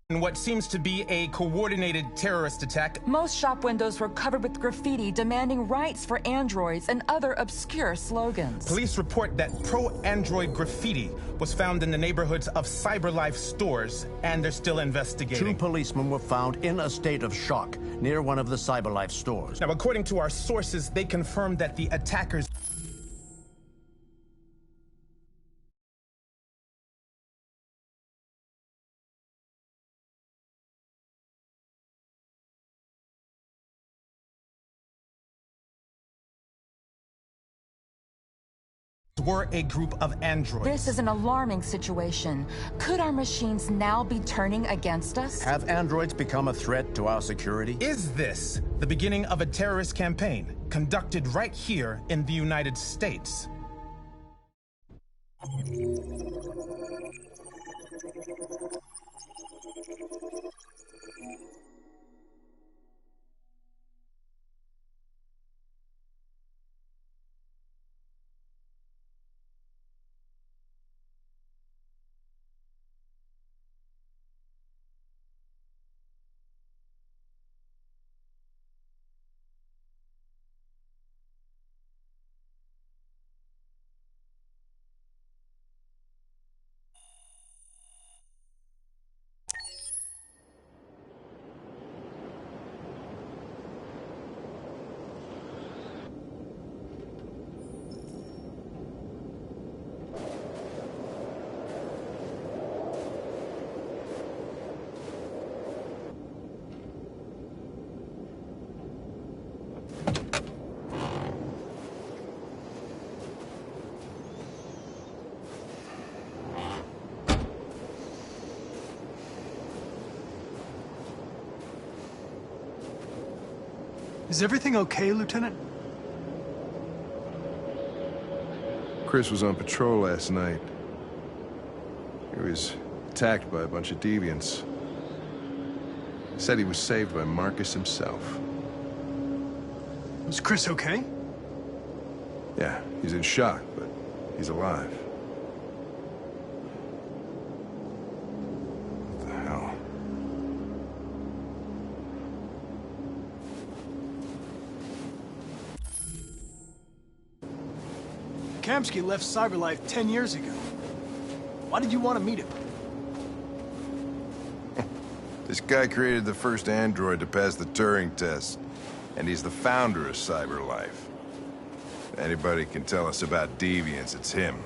In what seems to be a coordinated terrorist attack. Most shop windows were covered with graffiti demanding rights for androids and other obscure slogans. Police report that pro-android graffiti was found in the neighborhoods of CyberLife stores, and they're still investigating. 2 policemen were found in a state of shock near one of the CyberLife stores. Now, according to our sources, they confirmed that the attackers were a group of androids. This is an alarming situation. Could our machines now be turning against us? Have androids become a threat to our security? Is this the beginning of a terrorist campaign conducted right here in the United States? Is everything okay, Lieutenant? Chris was on patrol last night. He was attacked by a bunch of deviants. He said he was saved by Marcus himself. Was Chris okay? Yeah, he's in shock, but he's alive. What the hell? Kamsky left CyberLife 10 years ago. Why did you want to meet him? This guy created the first android to pass the Turing test, and he's the founder of CyberLife. If anybody can tell us about deviants, it's him.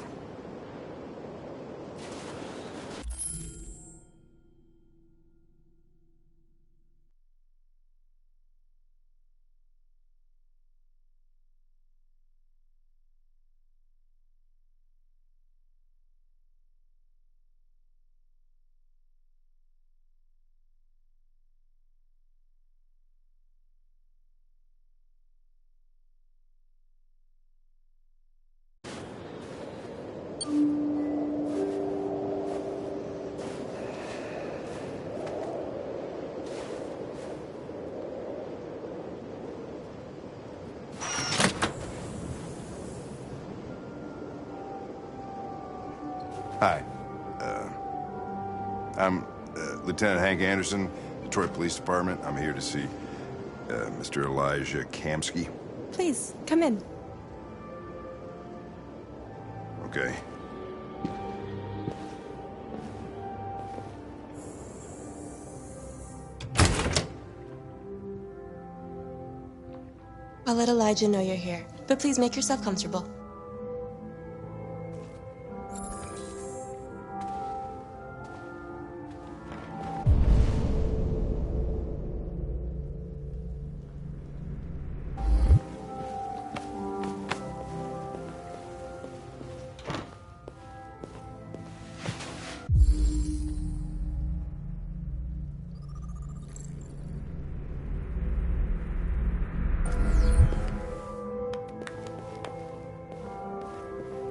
Hi. I'm Lieutenant Hank Anderson, Detroit Police Department. I'm here to see Mr. Elijah Kamsky. Please, come in. Okay. I'll let Elijah know you're here, but please make yourself comfortable.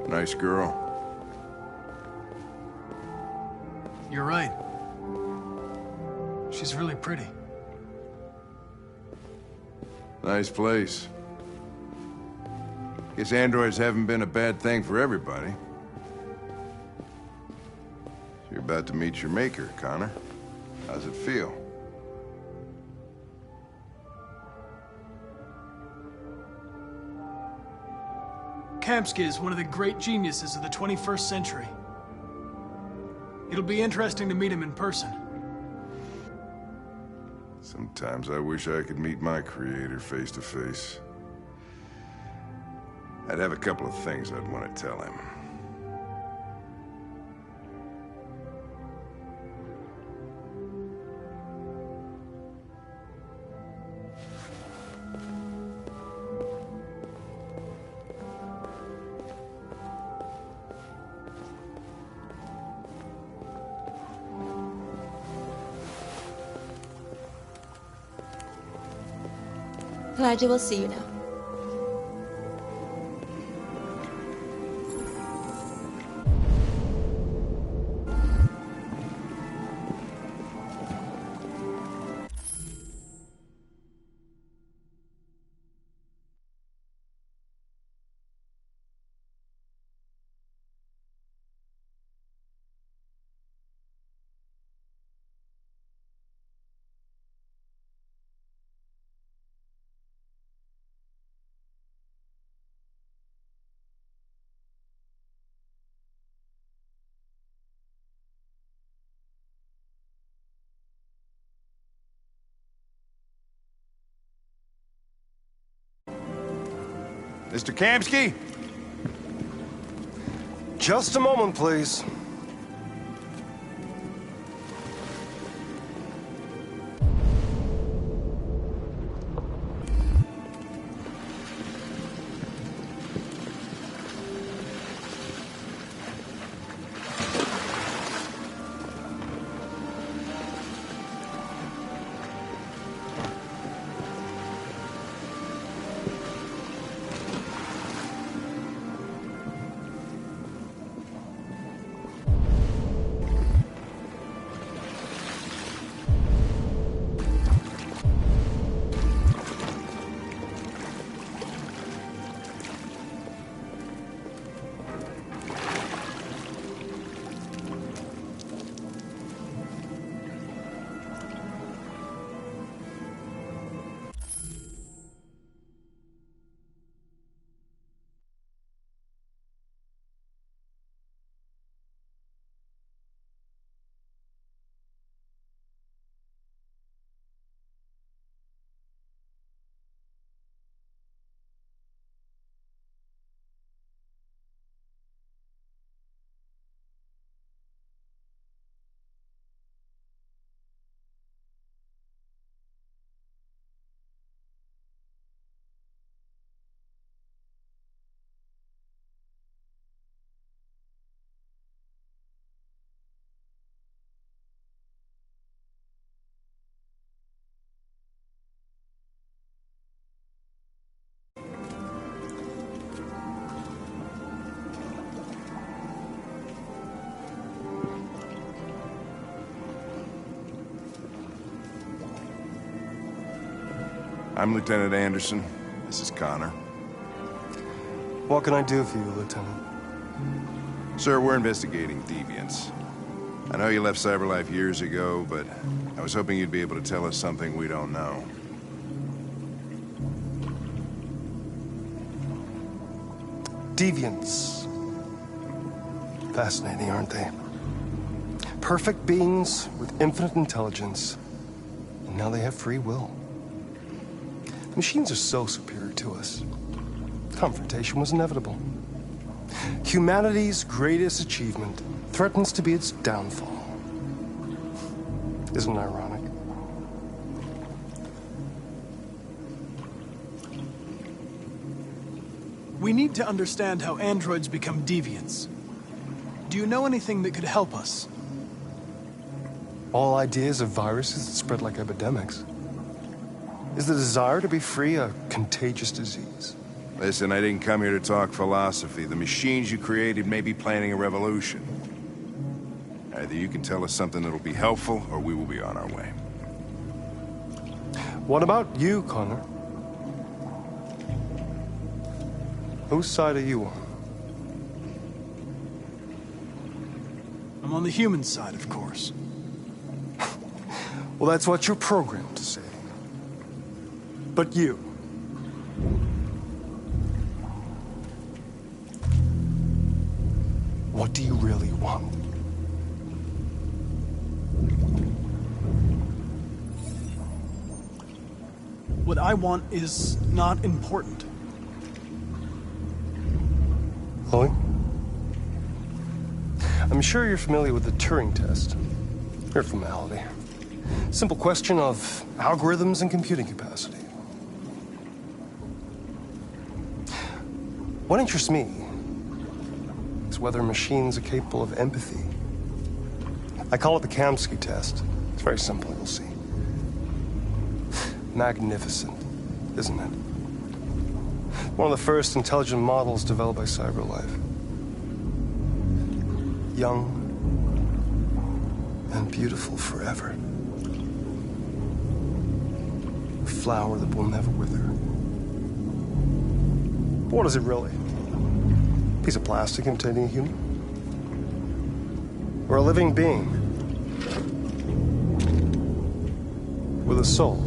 Nice girl. You're right. She's really pretty. Nice place. Guess androids haven't been a bad thing for everybody. So you're about to meet your maker, Connor. How's it feel? Kamsky is one of the great geniuses of the 21st century. It'll be interesting to meet him in person. Sometimes I wish I could meet my creator face to face. I'd have a couple of things I'd want to tell him. Elijah will see you now. Mr. Kamsky? Just a moment, please. I'm Lieutenant Anderson. This is Connor. What can I do for you, Lieutenant? Sir, we're investigating deviants. I know you left CyberLife years ago, but I was hoping you'd be able to tell us something we don't know. Deviants. Fascinating, aren't they? Perfect beings with infinite intelligence, and now they have free will. The machines are so superior to us. Confrontation was inevitable. Humanity's greatest achievement threatens to be its downfall. Isn't it ironic? We need to understand how androids become deviants. Do you know anything that could help us? All ideas of viruses that spread like epidemics. Is the desire to be free a contagious disease? Listen, I didn't come here to talk philosophy. The machines you created may be planning a revolution. Either you can tell us something that'll be helpful, or we will be on our way. What about you, Connor? Whose side are you on? I'm on the human side, of course. Well, that's what you're programmed to say. But you... what do you really want? What I want is not important. Chloe? I'm sure you're familiar with the Turing test. Mere formality. Simple question of algorithms and computing capacity. What interests me is whether machines are capable of empathy. I call it the Kamsky test. It's very simple, you'll see. Magnificent, isn't it? One of the first intelligent models developed by CyberLife. Young and beautiful forever. A flower that will never wither. But what is it really? A piece of plastic imitating a human? Or a living being with a soul?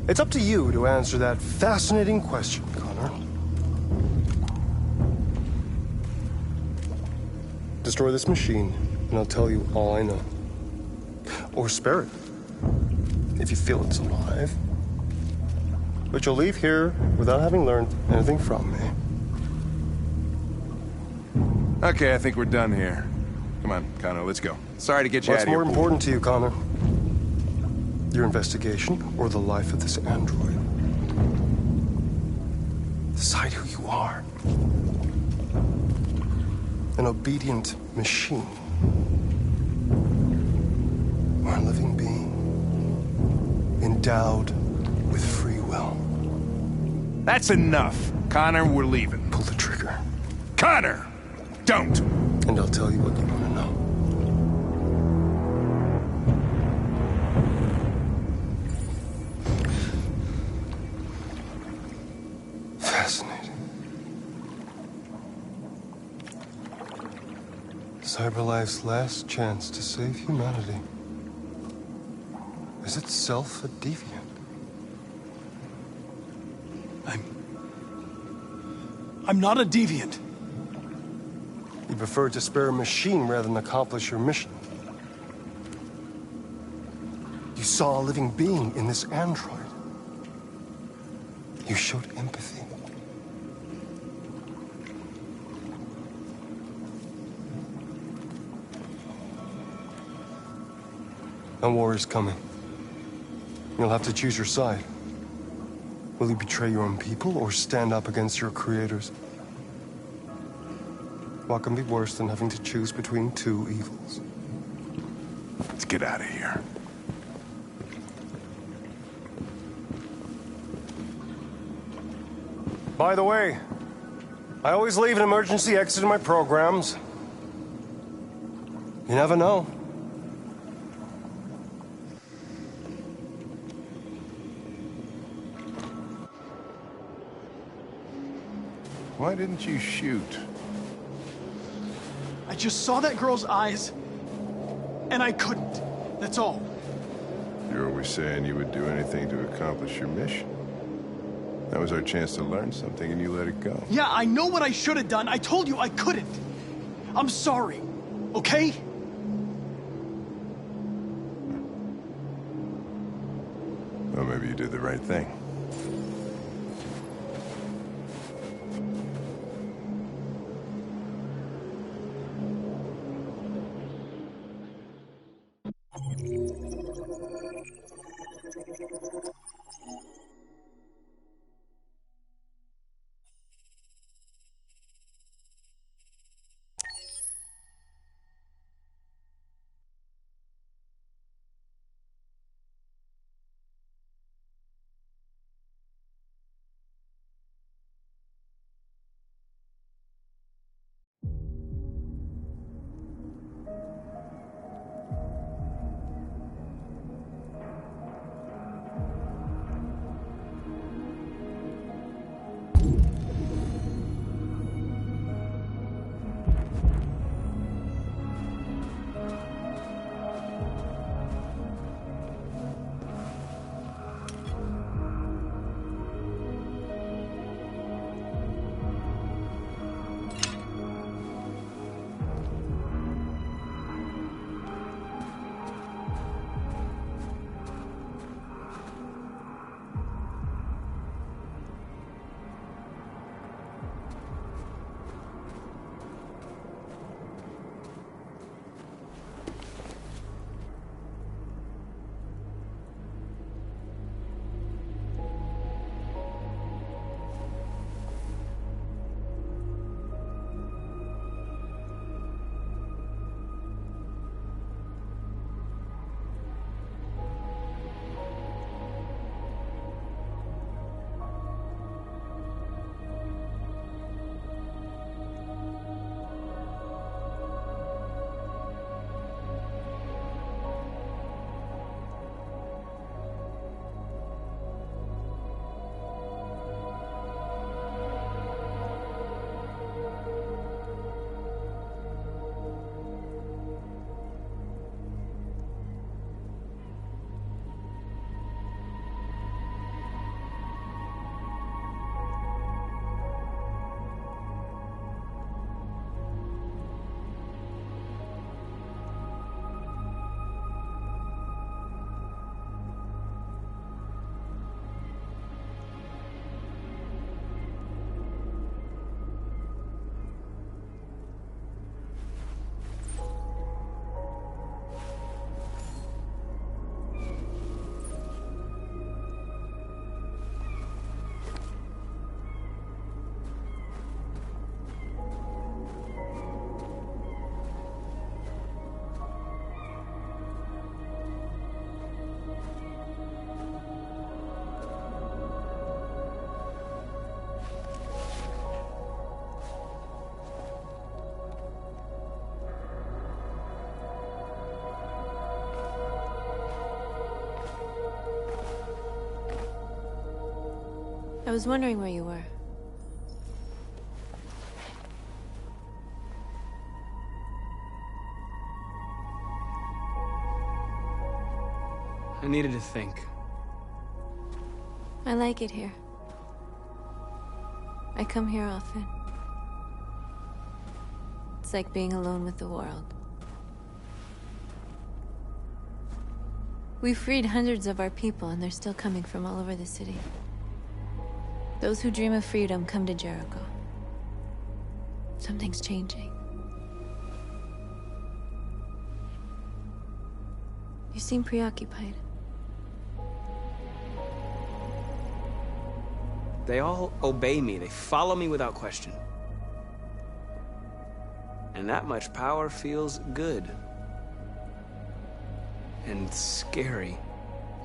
It's up to you to answer that fascinating question, Connor. Destroy this machine, and I'll tell you all I know. Or spare it, if you feel it's alive. But you'll leave here without having learned anything from me. Okay, I think we're done here. Come on, Connor, let's go. Sorry to get you out What's of here. more important to you, Connor? Your investigation or the life of this android? Decide who you are. An obedient machine. Or a living being. Endowed with free will. That's enough. Connor, we're leaving. Pull the trigger. Connor! Don't! And I'll tell you what you want to know. Fascinating. CyberLife's last chance to save humanity is itself a deviant. I'm not a deviant. You prefer to spare a machine rather than accomplish your mission. You saw a living being in this android. You showed empathy. A war is coming. You'll have to choose your side. Will you betray your own people or stand up against your creators? What can be worse than having to choose between two evils? Let's get out of here. By the way, I always leave an emergency exit in my programs. You never know. Why didn't you shoot? I just saw that girl's eyes, and I couldn't. That's all. You're always saying you would do anything to accomplish your mission. That was our chance to learn something, and you let it go. Yeah, I know what I should have done. I told you I couldn't. I'm sorry, okay? Well, maybe you did the right thing. I was wondering where you were. I needed to think. I like it here. I come here often. It's like being alone with the world. We freed hundreds of our people, and they're still coming from all over the city. Those who dream of freedom come to Jericho. Something's changing. You seem preoccupied. They all obey me. They follow me without question. And that much power feels good. And scary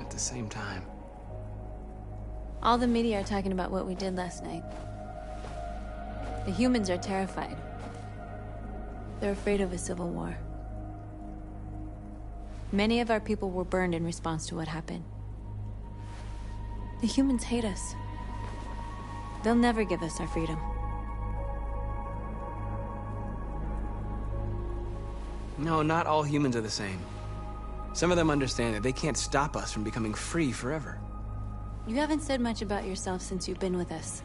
at the same time. All the media are talking about what we did last night. The humans are terrified. They're afraid of a civil war. Many of our people were burned in response to what happened. The humans hate us. They'll never give us our freedom. No, not all humans are the same. Some of them understand that they can't stop us from becoming free forever. You haven't said much about yourself since you've been with us.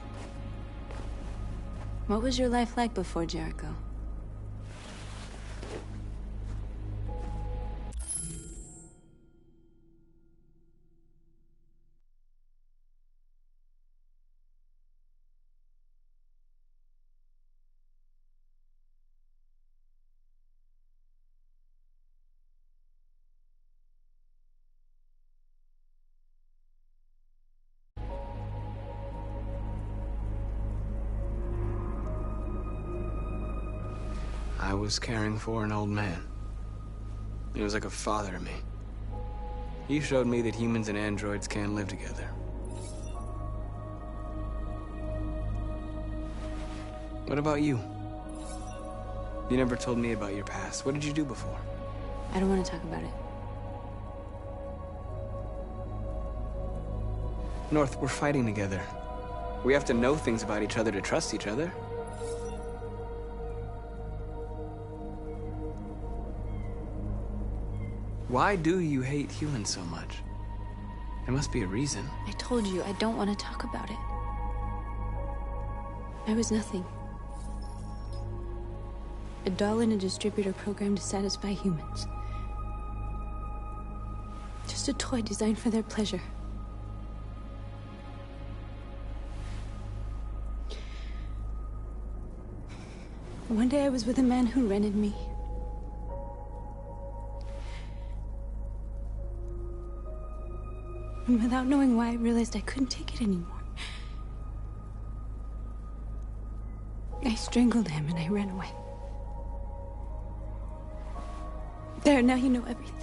What was your life like before Jericho? I was caring for an old man. He was like a father to me. He showed me that humans and androids can live together. What about you? You never told me about your past. What did you do before? I don't want to talk about it. North, we're fighting together. We have to know things about each other to trust each other. Why do you hate humans so much? There must be a reason. I told you, I don't want to talk about it. I was nothing. A doll in a distributor program to satisfy humans. Just a toy designed for their pleasure. One day I was with a man who rented me. And without knowing why, I realized I couldn't take it anymore. I strangled him and I ran away. There, now you know everything.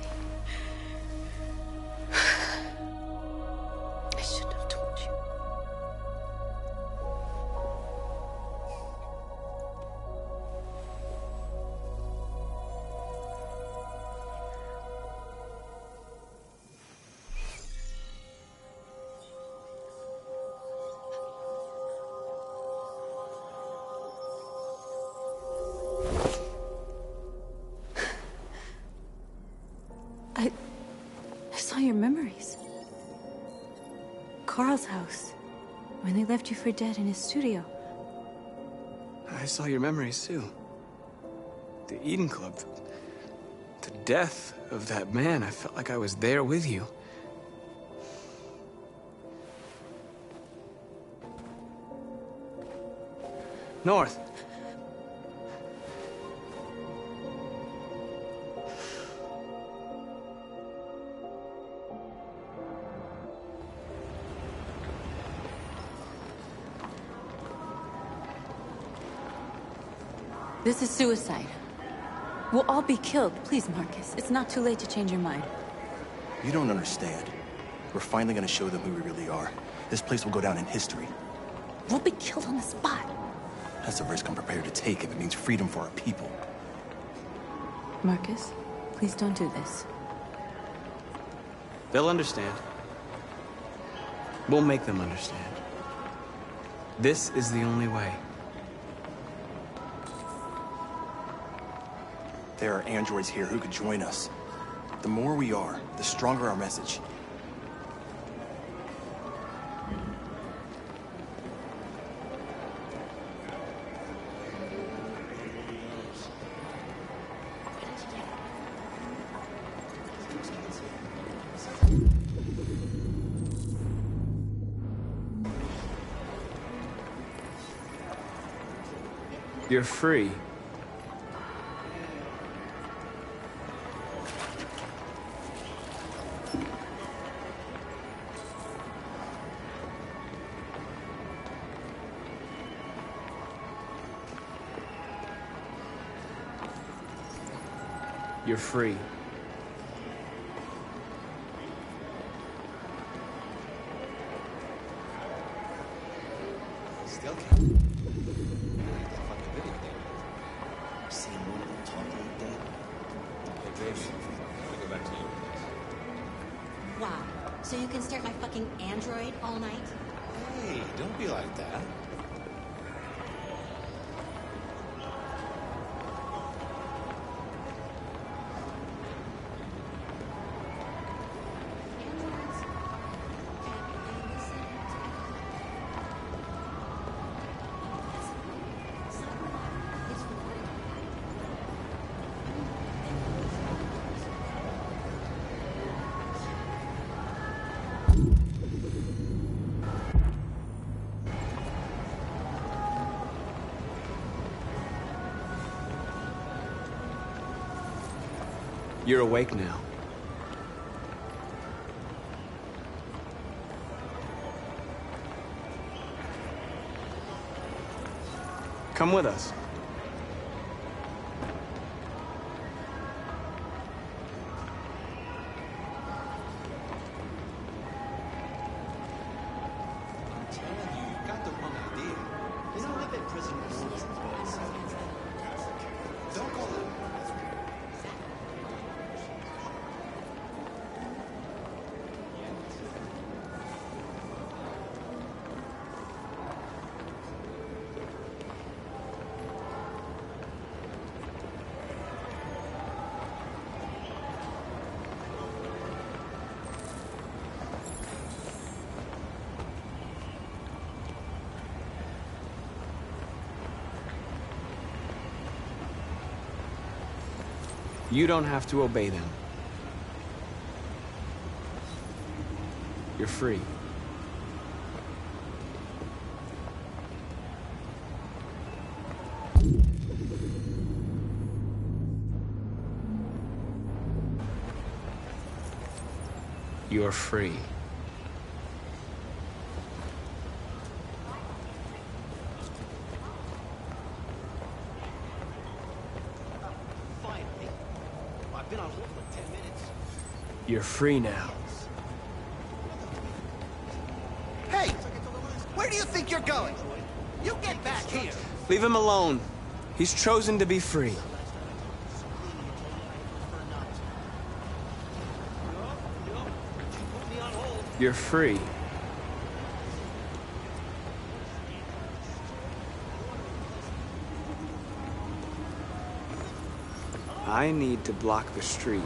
I shouldn't have told you. I saw your memories. Carl's house. When they left you for dead in his studio. I saw your memories too. The Eden Club. The death of that man. I felt like I was there with you. North. This is suicide. We'll all be killed. Please, Marcus. It's not too late to change your mind. You don't understand. We're finally gonna show them who we really are. This place will go down in history. We'll be killed on the spot. That's a risk I'm prepared to take if it means freedom for our people. Marcus, please don't do this. They'll understand. We'll make them understand. This is the only way. There are androids here who could join us. The more we are, the stronger our message. You're free. You're free. Still can't. Fucking video game. Seeing one of them talk like that. Hey, baby, I want to go back to your place. Wow. So you can stare at my fucking android all night? Hey, don't be like that. You're awake now. Come with us. I'm telling you, you've got the wrong idea. You know, I've been prison before. Don't call it. You don't have to obey them. You're free. You're free. I've been on hold for 10 minutes. You're free now. Hey! Where do you think you're going? You get back here! Leave him alone. He's chosen to be free. You're free. I need to block the street.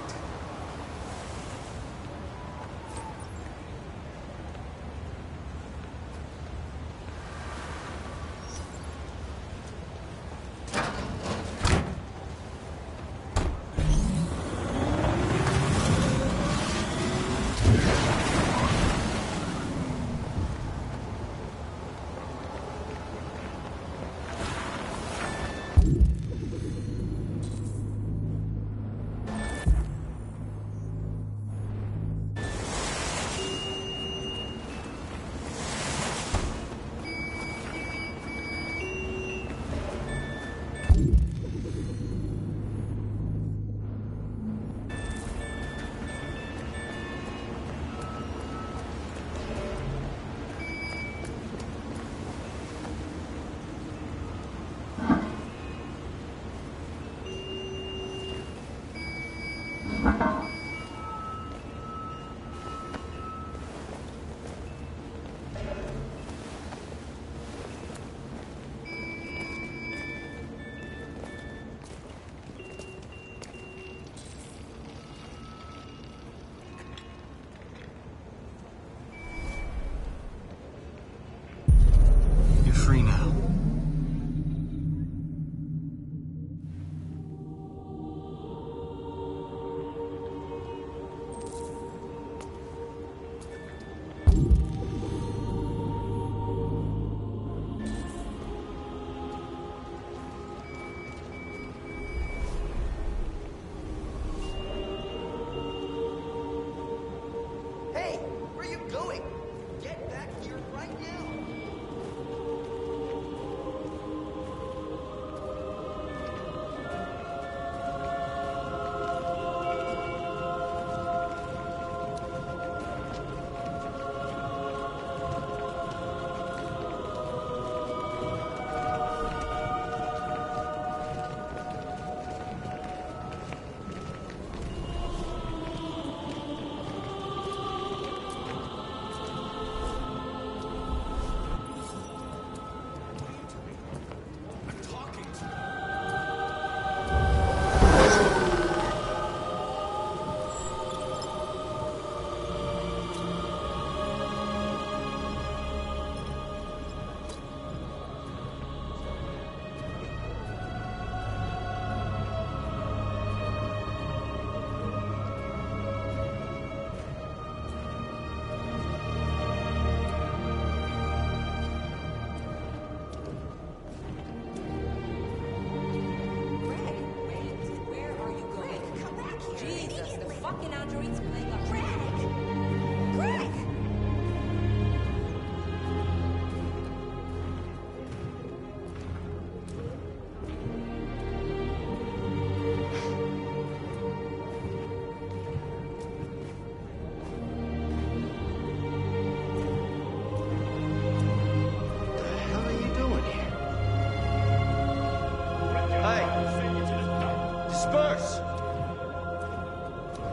Disperse!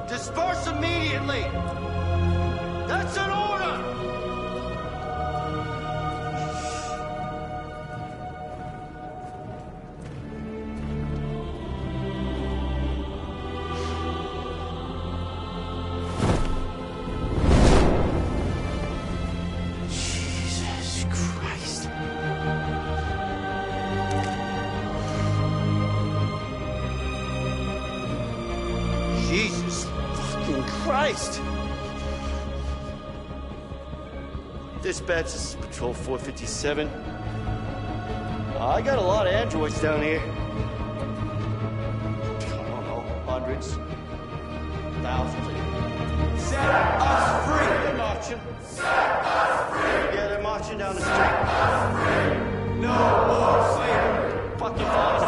Disperse immediately! That's an order! Jesus Christ. Jesus fucking Christ! Dispatch, this is Patrol 457. I got a lot of androids down here. I don't know, hundreds, thousands. Set us free! They're marching. Set us free! Yeah, they're marching down the street. Set us free! No more slavery! Fucking fine.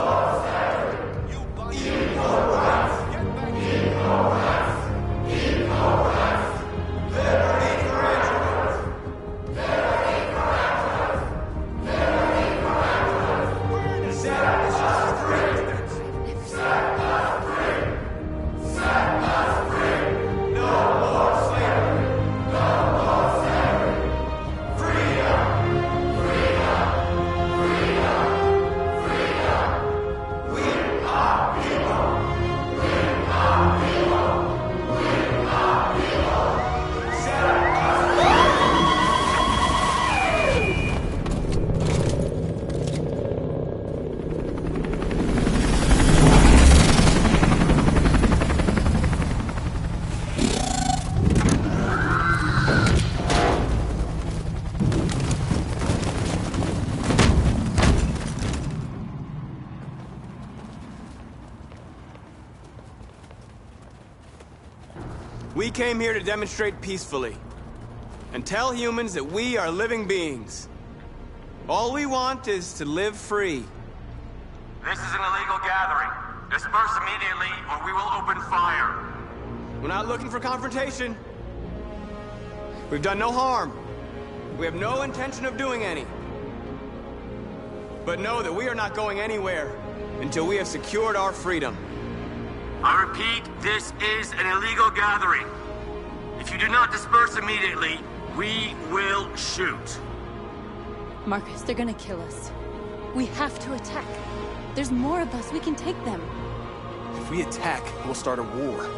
We came here to demonstrate peacefully and tell humans that we are living beings. All we want is to live free. This is an illegal gathering. Disperse immediately or we will open fire. We're not looking for confrontation. We've done no harm. We have no intention of doing any. But know that we are not going anywhere until we have secured our freedom. I repeat, this is an illegal gathering. If you do not disperse immediately, we will shoot. Marcus, they're gonna kill us. We have to attack. There's more of us. We can take them. If we attack, we'll start a war.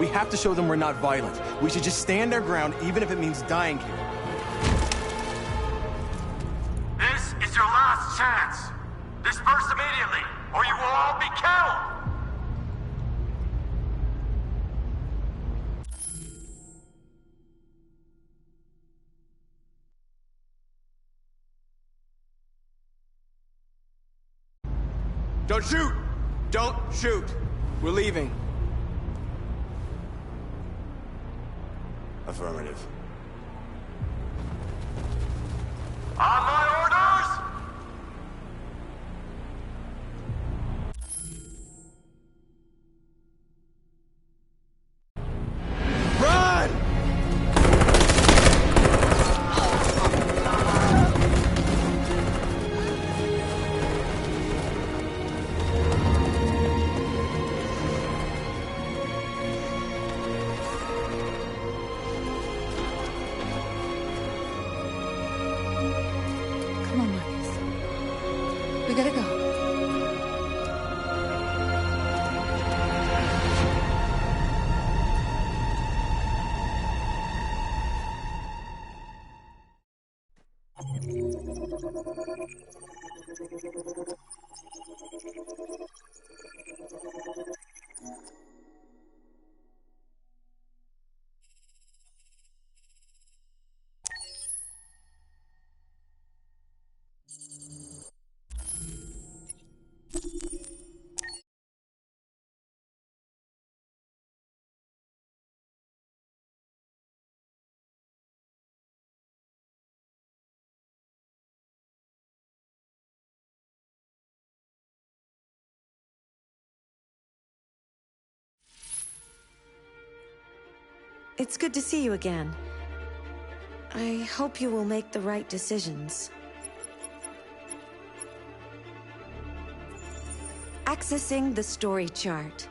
We have to show them we're not violent. We should just stand our ground, even if it means dying here. This is your last chance. Disperse immediately, or you will all be killed. Don't shoot! Don't shoot! We're leaving. Affirmative. On my orders! Come on, Marcus. We gotta go. It's good to see you again. I hope you will make the right decisions. Accessing the story chart.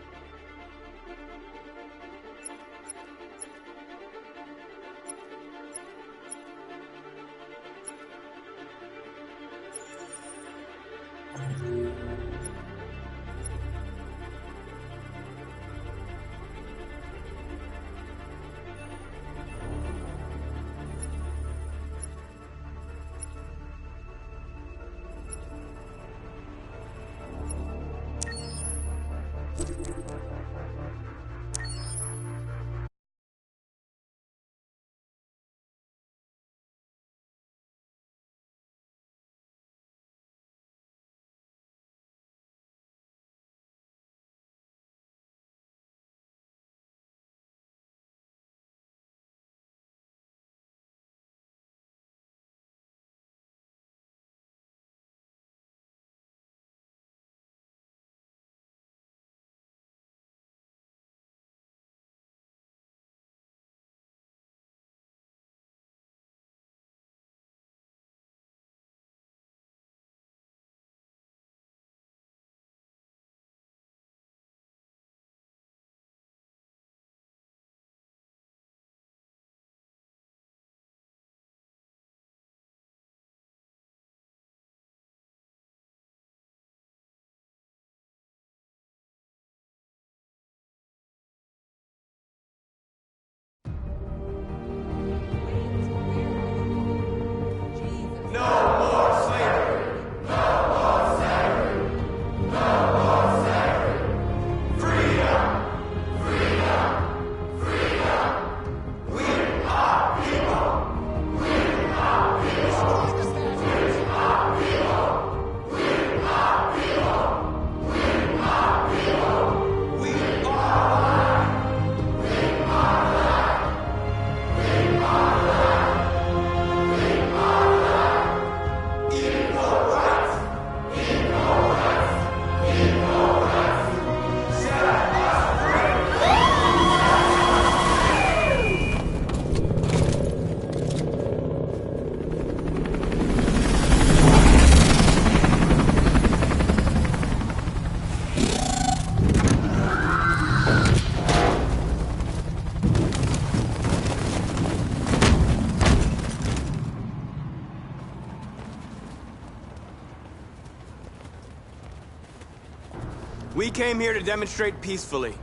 We came here to demonstrate peacefully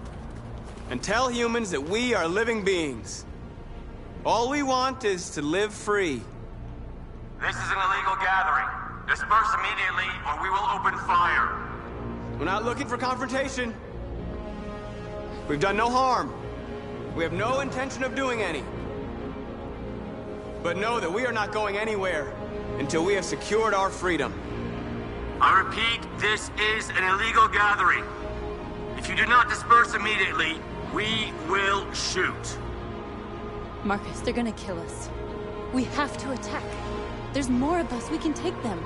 and tell humans that we are living beings. All we want is to live free. This is an illegal gathering. Disperse immediately or we will open fire. We're not looking for confrontation. We've done no harm. We have no intention of doing any. But know that we are not going anywhere until we have secured our freedom. I repeat, this is an illegal gathering. If you do not disperse immediately, we will shoot. Marcus, they're gonna kill us. We have to attack. There's more of us. We can take them.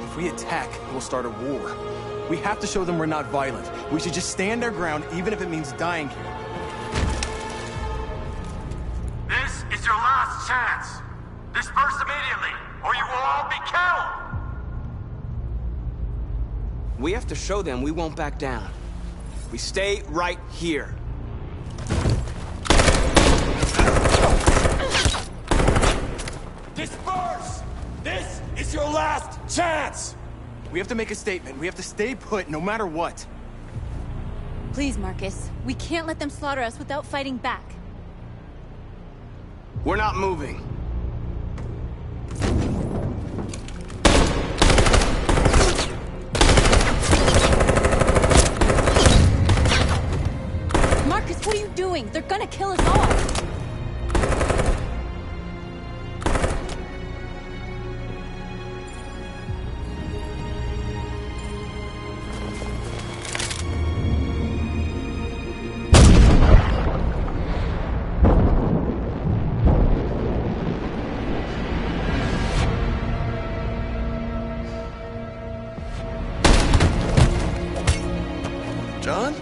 If we attack, we'll start a war. We have to show them we're not violent. We should just stand our ground, even if it means dying here. This is your last chance. Disperse immediately, or you will all be killed. We have to show them we won't back down. We stay right here. Disperse! This is your last chance! We have to make a statement. We have to stay put, no matter what. Please, Marcus. We can't let them slaughter us without fighting back. We're not moving. Marcus, what are you doing? They're gonna kill us all! John?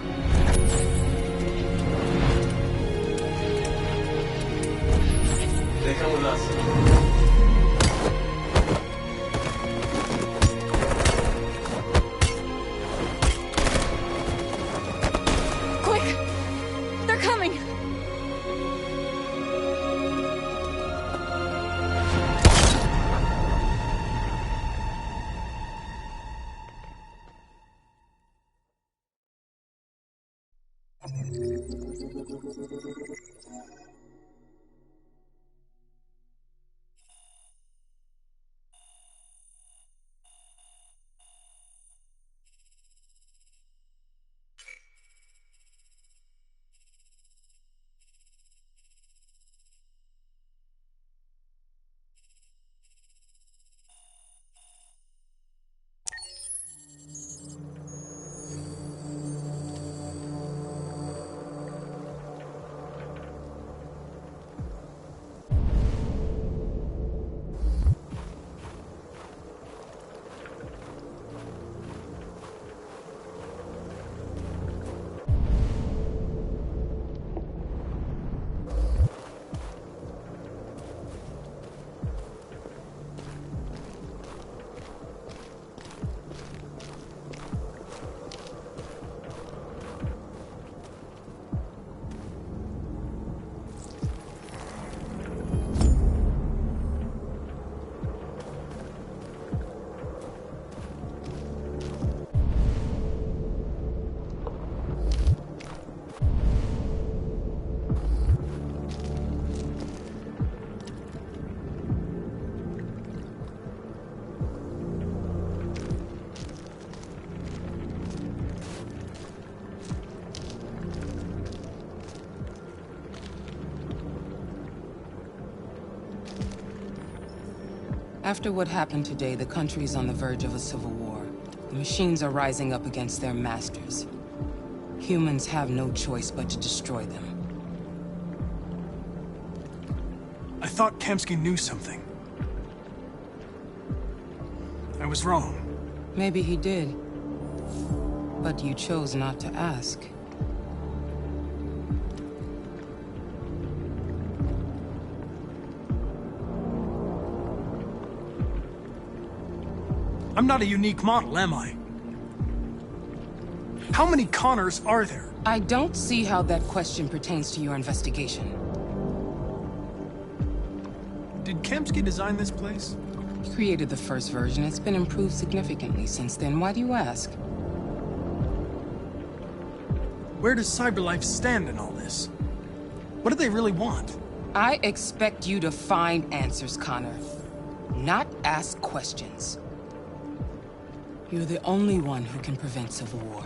After what happened today, the country is on the verge of a civil war. The machines are rising up against their masters. Humans have no choice but to destroy them. I thought Kamsky knew something. I was wrong. Maybe he did. But you chose not to ask. I'm not a unique model, am I? How many Connors are there? I don't see how that question pertains to your investigation. Did Kamsky design this place? He created the first version. It's been improved significantly since then. Why do you ask? Where does CyberLife stand in all this? What do they really want? I expect you to find answers, Connor. Not ask questions. You're the only one who can prevent civil war.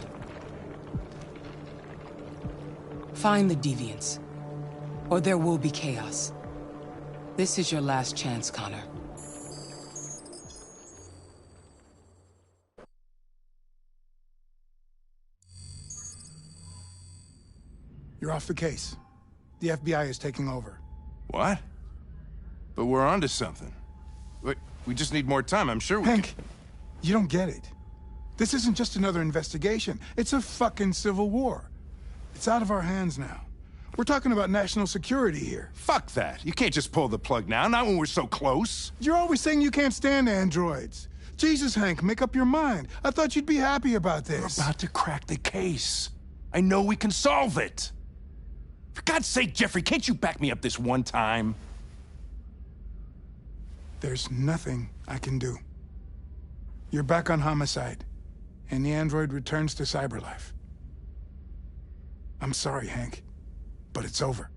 Find the deviants, or there will be chaos. This is your last chance, Connor. You're off the case. The FBI is taking over. What? But we're onto something. We just need more time, I'm sure we Hank, you don't get it. This isn't just another investigation. It's a fucking civil war. It's out of our hands now. We're talking about national security here. Fuck that. You can't just pull the plug now, not when we're so close. You're always saying you can't stand androids. Jesus, Hank, make up your mind. I thought you'd be happy about this. We're about to crack the case. I know we can solve it. For God's sake, Jeffrey, can't you back me up this one time? There's nothing I can do. You're back on homicide, and the android returns to CyberLife. I'm sorry, Hank, but it's over.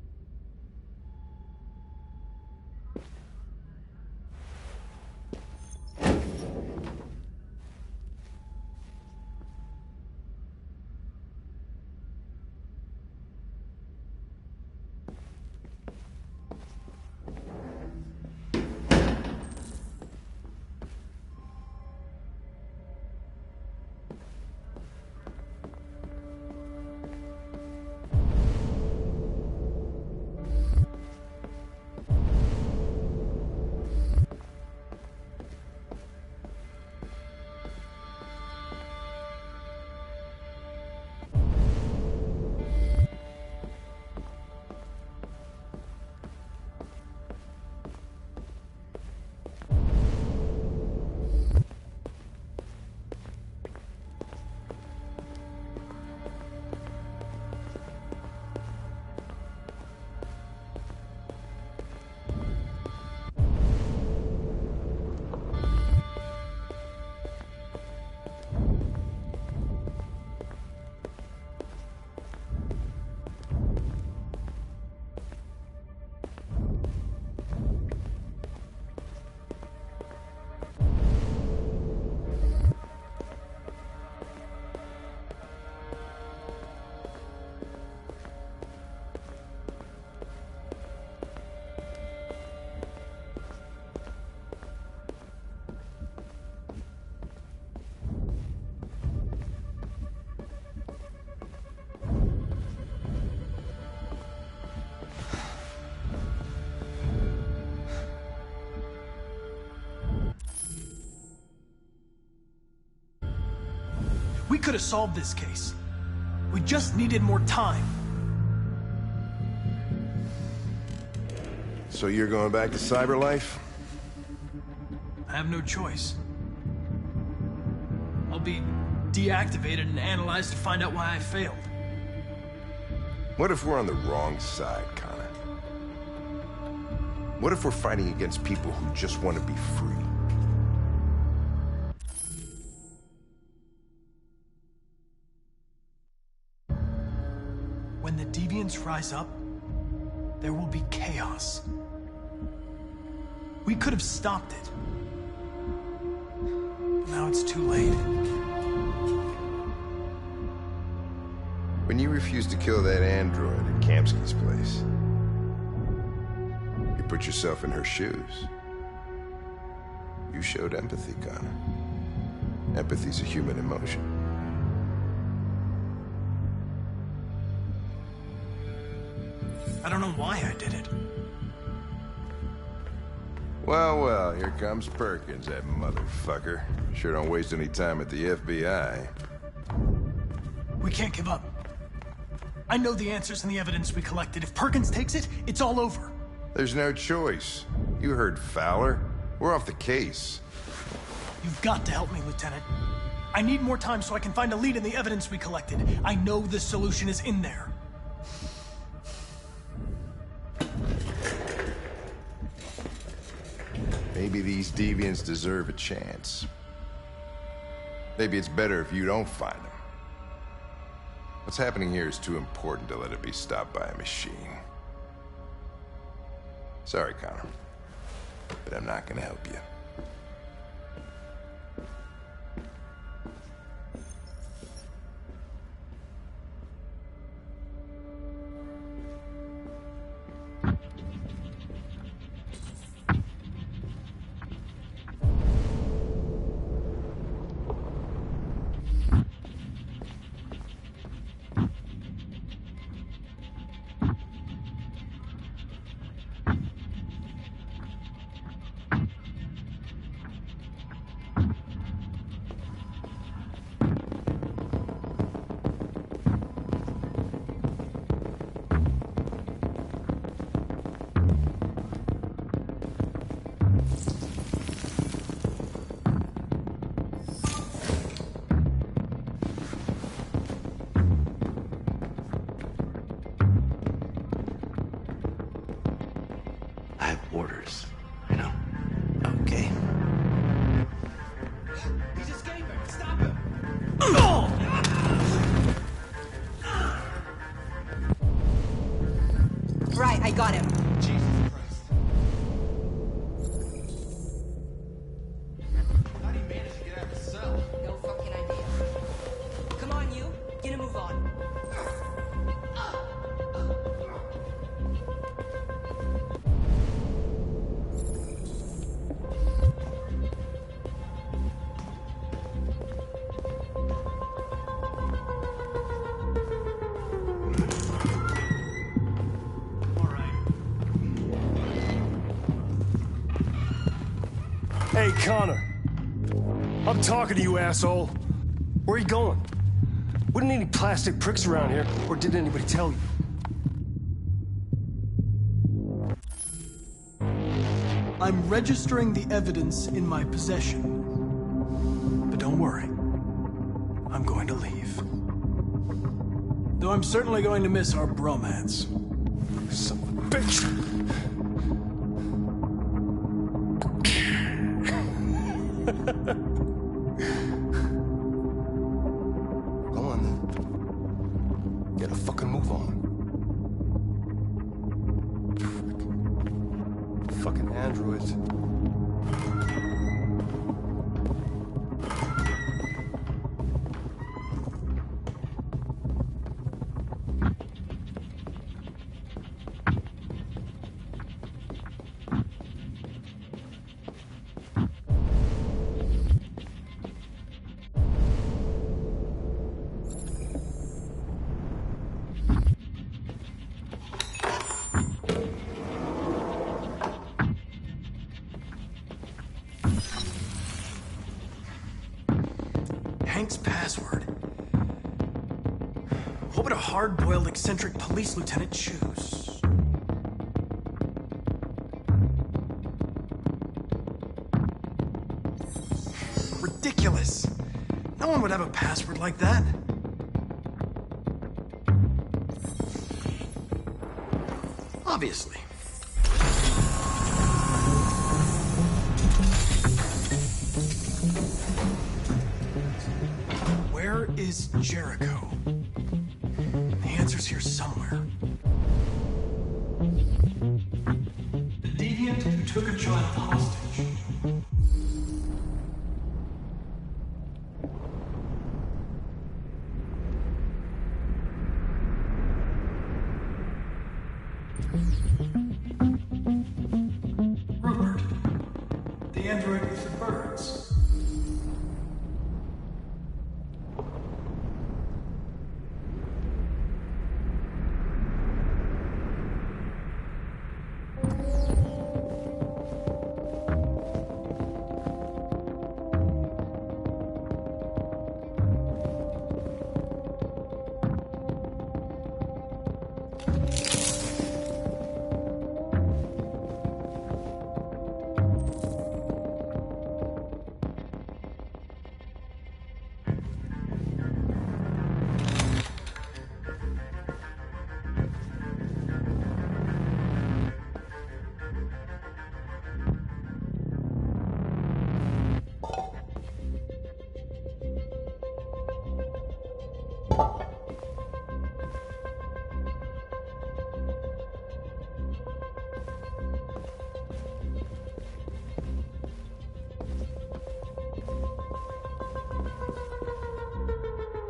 We could have solved this case. We just needed more time. So you're going back to Cyberlife? I have no choice. I'll be deactivated and analyzed to find out why I failed. What if we're on the wrong side, Connor? What if we're fighting against people who just want to be free? When the deviants rise up, there will be chaos. We could have stopped it. But now it's too late. When you refused to kill that android at Kamsky's place, you put yourself in her shoes. You showed empathy, Connor. Empathy's a human emotion. I don't know why I did it. Well, well, here comes Perkins, that motherfucker. Sure don't waste any time at the FBI. We can't give up. I know the answers and the evidence we collected. If Perkins takes it, it's all over. There's no choice. You heard Fowler. We're off the case. You've got to help me, Lieutenant. I need more time so I can find a lead in the evidence we collected. I know the solution is in there. Maybe these deviants deserve a chance. Maybe it's better if you don't find them. What's happening here is too important to let it be stopped by a machine. Sorry, Connor, but I'm not gonna help you. I have orders, you know? Okay. He's a gamer. Stop him. Right, I got him. Jesus Christ. How do you manage to get out of the cell? No fucking idea. Come on, you. Get a move on. Hey, Connor. I'm talking to you, asshole. Where are you going? Wouldn't any plastic pricks around here, or did anybody tell you? I'm registering the evidence in my possession. But don't worry. I'm going to leave. Though I'm certainly going to miss our bromance. Son of a bitch! Go on then. Get a fucking move on. Fucking androids. Hank's password. What would a hard-boiled, eccentric police lieutenant choose? Ridiculous! No one would have a password like that. Obviously. Where is Jericho? The answer's here somewhere. The deviant who took a child hostage. Rupert, the android with the birds.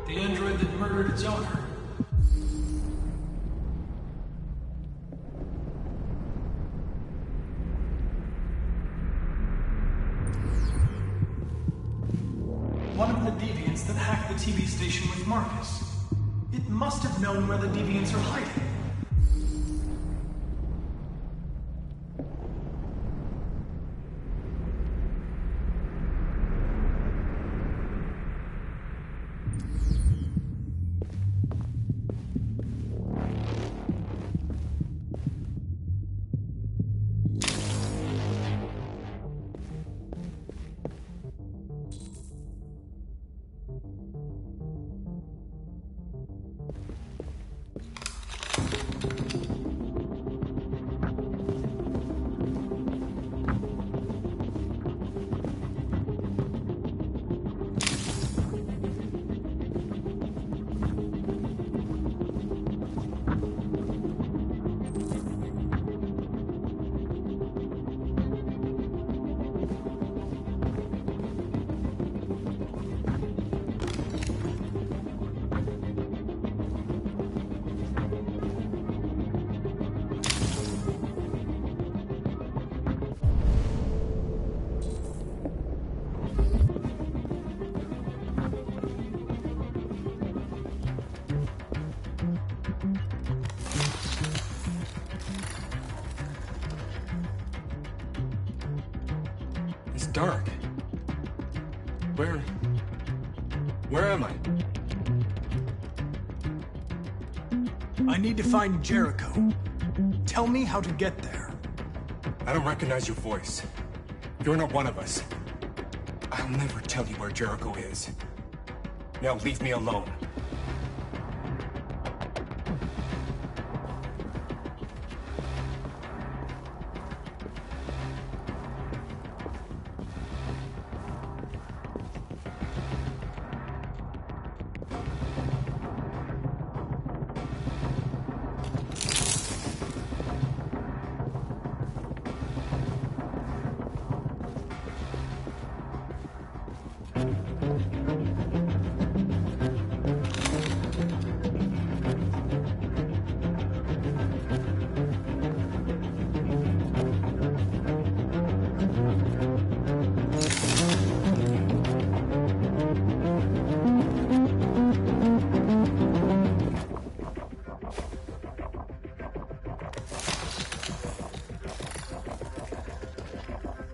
The android that murdered its owner. One of the deviants that hacked the TV station with Marcus. It must have known where the deviants are hiding. Dark. Where am I? I need to find Jericho. Tell me how to get there. I don't recognize your voice. You're not one of us. I'll never tell you where Jericho is. Now leave me alone.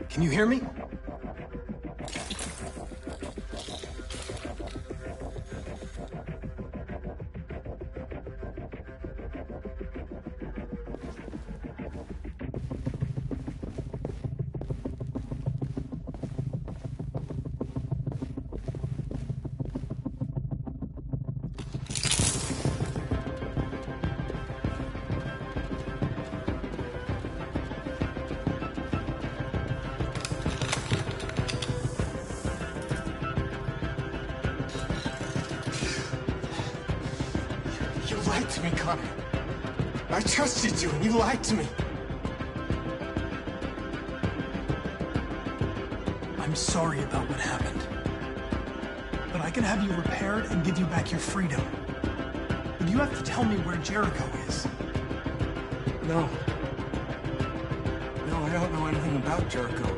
Can you hear me? lied to me, Connor. I trusted you, and you lied to me. I'm sorry about what happened. But I can have you repaired and give you back your freedom. But you have to tell me where Jericho is. No. No, I don't know anything about Jericho.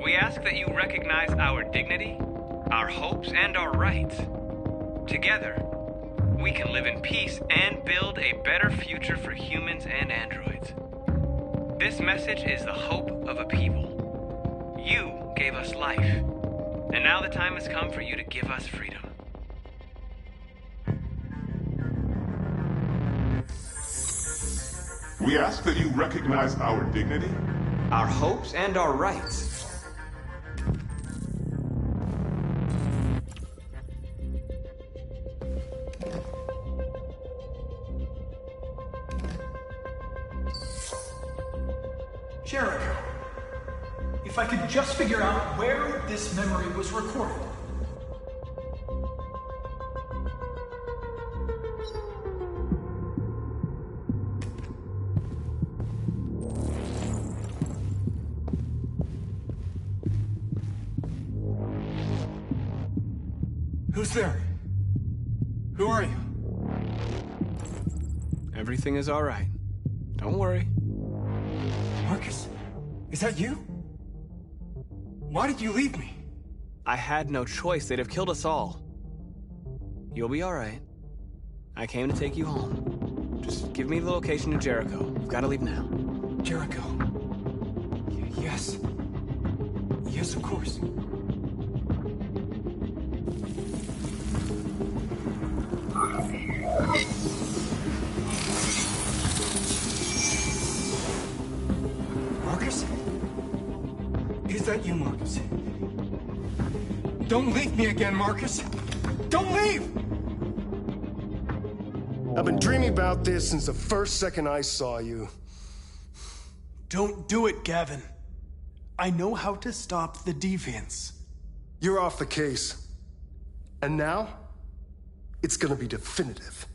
We ask that you recognize our dignity, our hopes, and our rights. Together, we can live in peace and build a better future for humans and androids. This message is the hope of a people. You gave us life, and now the time has come for you to give us freedom. We ask that you recognize our dignity, our hopes, and our rights. Jericho. If I could just figure out where this memory was recorded. Who's there? Who are you? Everything is all right. Don't worry. Marcus? Is that you? Why did you leave me? I had no choice. They'd have killed us all. You'll be all right. I came to take you home. Just give me the location to Jericho. We've got to leave now. Jericho. Yes. Yes, of course. Marcus? Is that you, Marcus? Don't leave me again, Marcus! Don't leave! I've been dreaming about this since the first second I saw you. Don't do it, Gavin. I know how to stop the deviants. You're off the case. And now, it's gonna be definitive.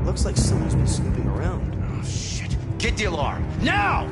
Looks like someone's been snooping around. Oh, shit. Get the alarm. Now!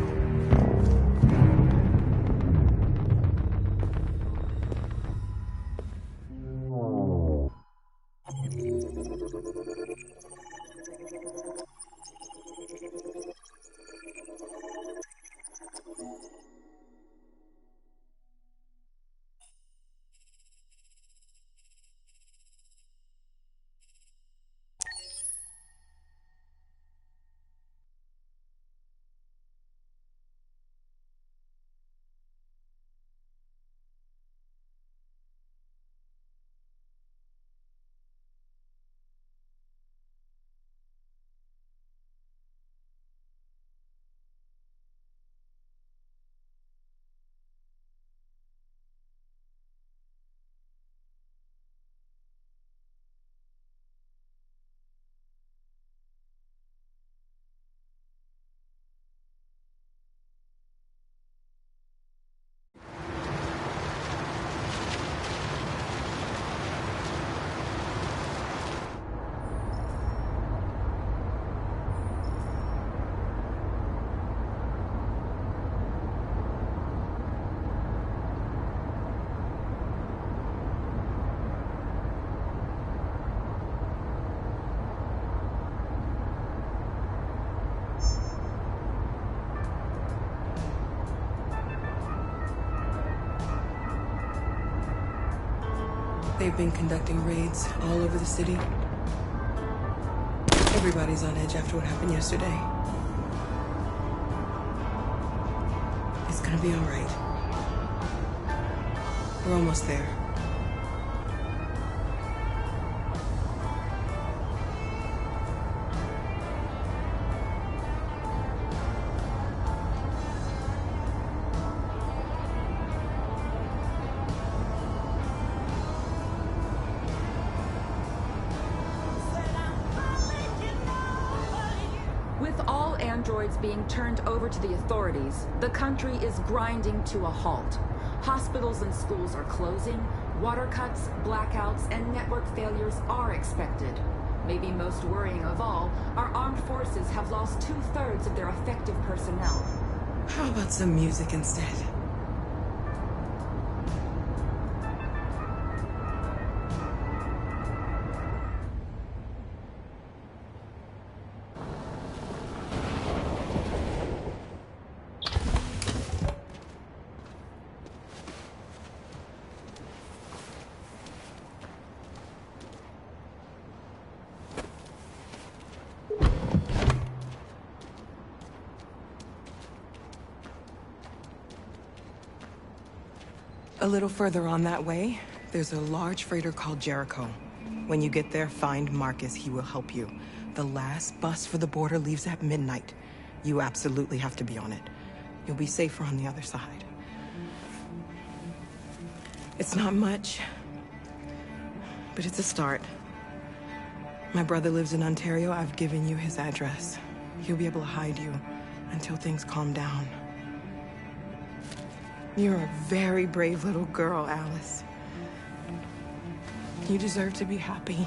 They've been conducting raids all over the city. Everybody's on edge after what happened yesterday. It's gonna be all right. We're almost there. With all androids being turned over to the authorities, the country is grinding to a halt. Hospitals and schools are closing, water cuts, blackouts, and network failures are expected. Maybe most worrying of all, our armed forces have lost 2/3 of their effective personnel. How about some music instead? A little further on that way, there's a large freighter called Jericho. When you get there, find Marcus. He will help you. The last bus for the border leaves at midnight. You absolutely have to be on it. You'll be safer on the other side. It's not much, but it's a start. My brother lives in Ontario. I've given you his address. He'll be able to hide you until things calm down. You're a very brave little girl, Alice. You deserve to be happy.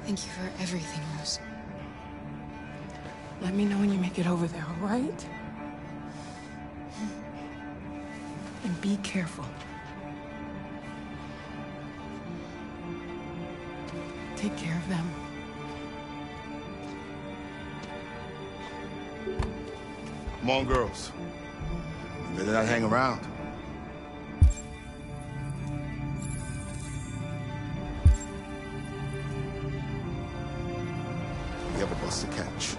Thank you for everything, Rose. Let me know when you make it over there, all right? And be careful. Take care of them. Come on, girls. You better not hang around. We have a bus to catch.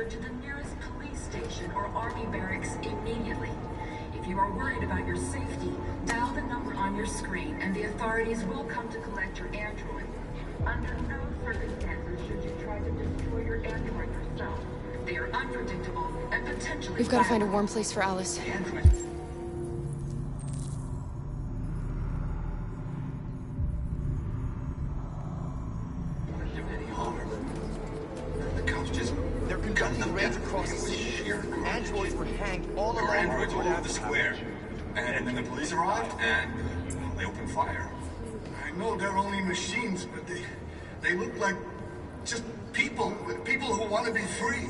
To the nearest police station or army barracks immediately. If you are worried about your safety, dial the number on your screen and the authorities will come to collect your android. Under no circumstances should you try to destroy your android yourself. They are unpredictable and potentially We've got to find a warm place for Alice. Androids were hanged all There along were androids all over the Avenue. square. And then the police arrived, and well, they opened fire. I know they're only machines, but they look like just people who want to be free.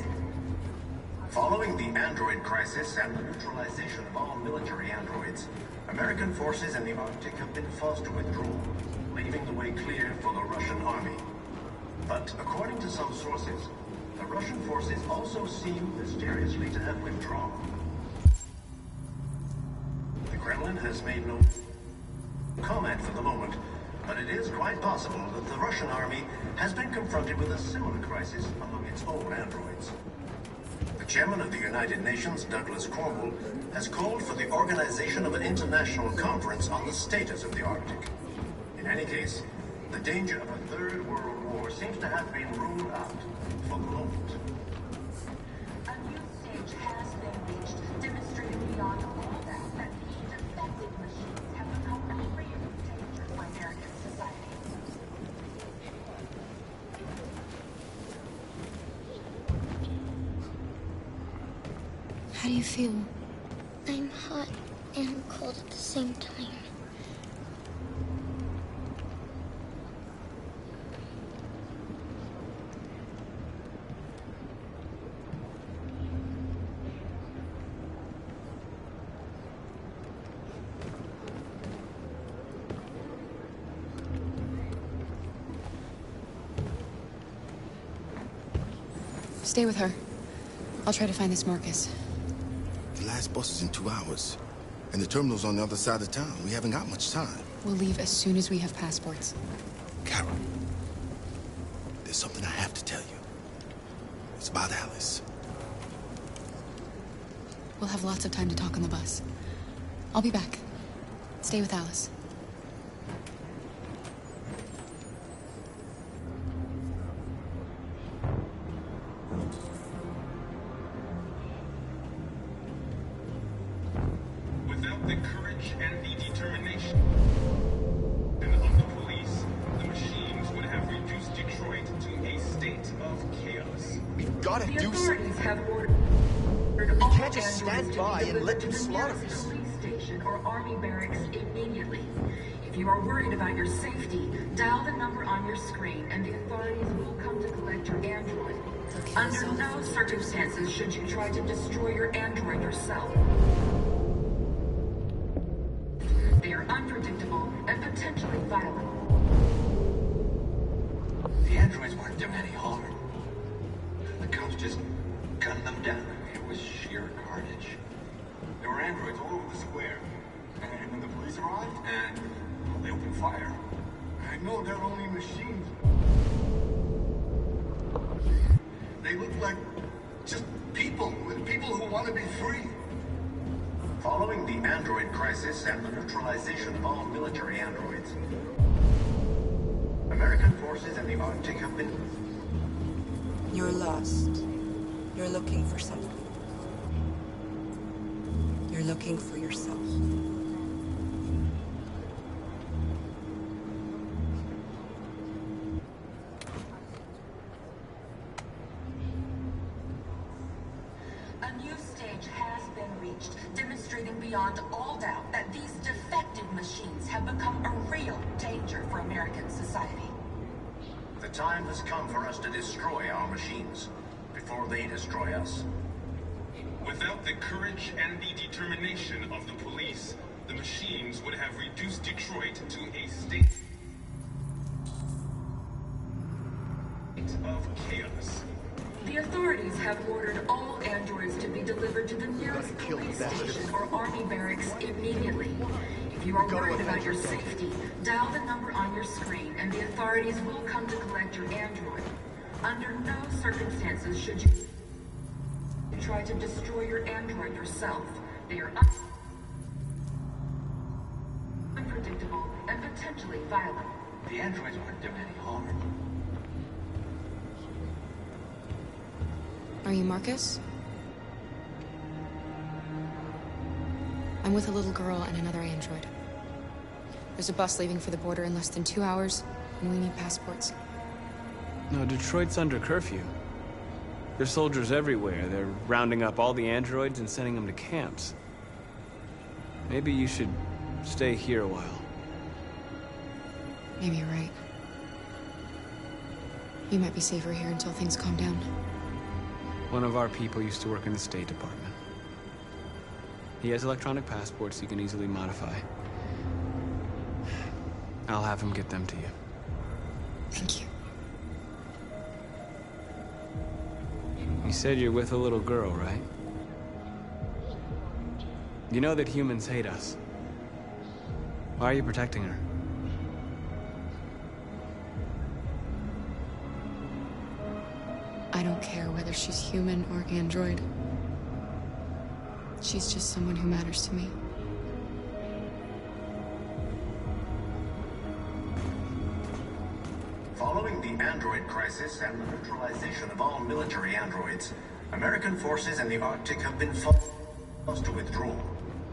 Following the android crisis and the neutralization of all military androids, American forces in the Arctic have been forced to withdraw, leaving the way clear for the Russian army. But according to some sources, the Russian forces also seem mysteriously to have withdrawn. The Kremlin has made no comment for the moment, but it is quite possible that the Russian army has been confronted with a similar crisis among its own androids. The chairman of the United Nations, Douglas Cornwall, has called for the organization of an international conference on the status of the Arctic. In any case, the danger of a third world war seems to have been ruled out for the moment. A new stage has been reached, demonstrating beyond all that these defective machines have become a real danger for American society. How do you feel? I'm hot and cold at the same time. Stay with her. I'll try to find this Marcus. The last bus is in 2 hours. And the terminal's on the other side of town. We haven't got much time. We'll leave as soon as we have passports. Carol, there's something I have to tell you. It's about Alice. We'll have lots of time to talk on the bus. I'll be back. Stay with Alice. Without the courage and the determination of the police, the machines would have reduced Detroit to a state of chaos. We gotta The do authorities something. have ordered We all can't just androids stand to by be and let delivered them to the slaughter nearest us. police station or army barracks immediately. If you are worried about your safety, dial the number on your screen and the authorities will come to collect your android. Under no circumstances should you try to destroy your android yourself. They are unpredictable and potentially violent. The androids weren't doing any harm. The cops just gunned them down. It was sheer carnage. There were androids all over the square. And when the police arrived, and they opened fire. I know they're only machines. They look like just people who want to be free. Following the android crisis and the neutralization of all military androids, American forces in the Arctic have been... You're lost. You're looking for something. You're looking for yourself. A new stage has been reached, demonstrating beyond all doubt that these defective machines have become a real danger for American society. The time has come for us to destroy our machines before they destroy us. Without the courage and the determination of the police, the machines would have reduced Detroit to a state of chaos. The authorities have ordered all androids to be delivered to the nearest police station or army barracks immediately. If you are worried about your safety, dial the number on your screen and the authorities will come to collect your android. Under no circumstances should you try to destroy your android yourself. They are unpredictable and potentially violent. The androids weren't doing any harm. Are you Marcus? I'm with a little girl and another android. There's a bus leaving for the border in less than 2 hours, and we need passports. No, Detroit's under curfew. There's soldiers everywhere. They're rounding up all the androids and sending them to camps. Maybe you should stay here a while. Maybe you're right. You might be safer here until things calm down. One of our people used to work in the State Department. He has electronic passports he can easily modify. I'll have him get them to you. Thank you. You said you're with a little girl, right? You know that humans hate us. Why are you protecting her? I don't care whether she's human or android. She's just someone who matters to me. Following the android crisis and the neutralization of all military androids, American forces in the Arctic have been forced to withdraw,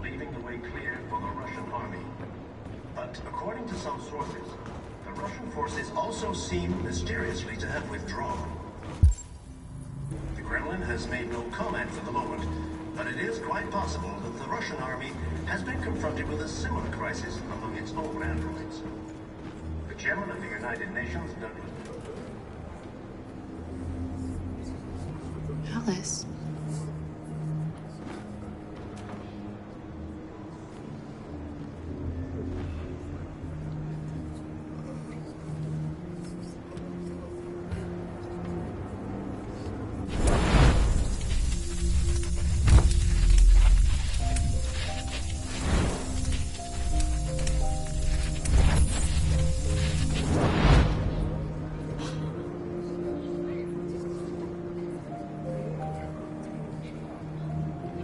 leaving the way clear for the Russian army. But according to some sources, the Russian forces also seem mysteriously to have withdrawn. The Kremlin has made no comment for the moment, but it is quite possible that the Russian army has been confronted with a similar crisis among its own androids. The chairman of the United Nations, Douglas. Alice.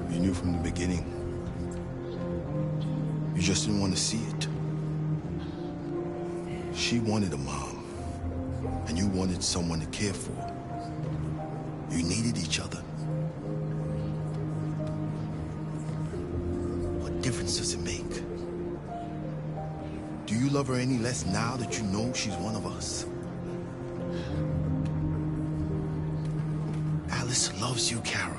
You knew from the beginning. You just didn't want to see it. She wanted a mom, and you wanted someone to care for. You needed each other. What difference does it make? Do you love her any less now that you know she's one of us? Alice loves you, Kara.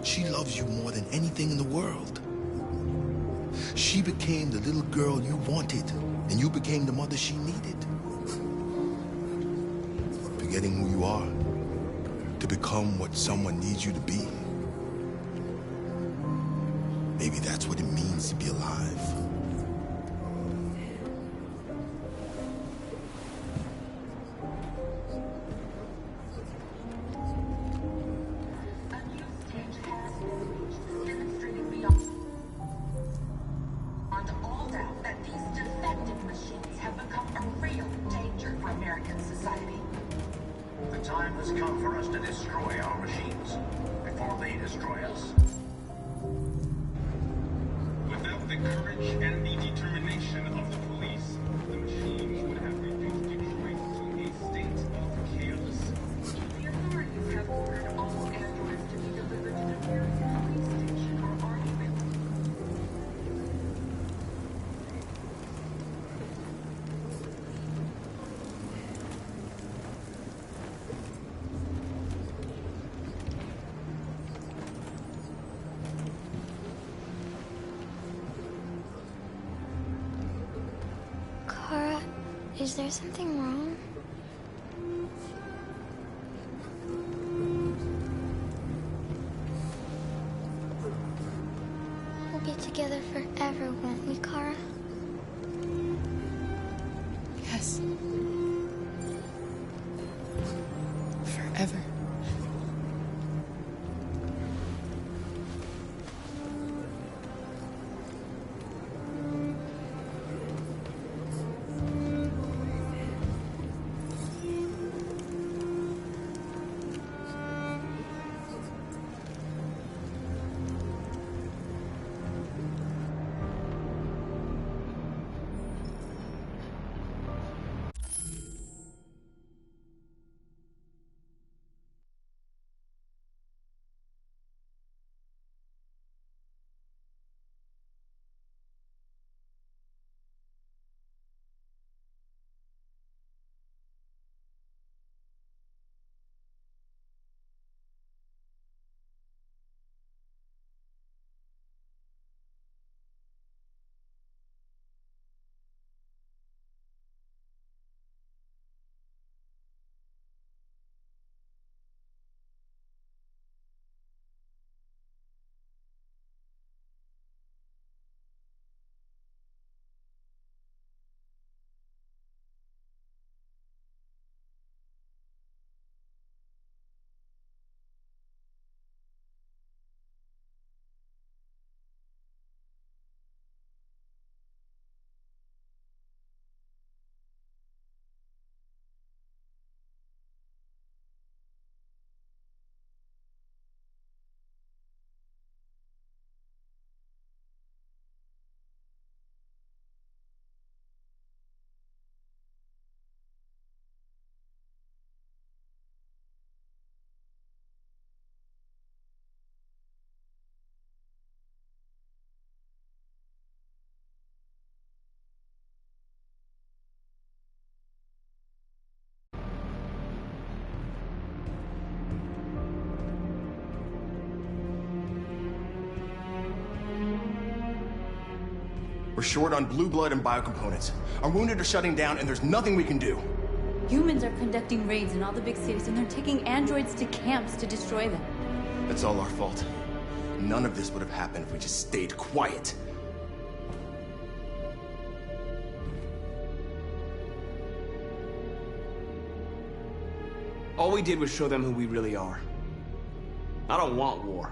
She loves you more than anything in the world. She became the little girl you wanted, and you became the mother she needed. Forgetting who you are to become what someone needs you to be. Maybe that's what it means to be alive. The time has come for us to destroy our machines before they destroy us. Without the courage and the determination of the police, the machines would have reduced Detroit to a state of chaos. The authorities have ordered all androids to be delivered to the nearest police station or army base. Kara, is there something wrong? We'll be together forever, won't we, Kara? Yes. Forever. We're short on blue blood and biocomponents. Our wounded are shutting down, and there's nothing we can do. Humans are conducting raids in all the big cities, and they're taking androids to camps to destroy them. That's all our fault. None of this would have happened if we just stayed quiet. All we did was show them who we really are. I don't want war,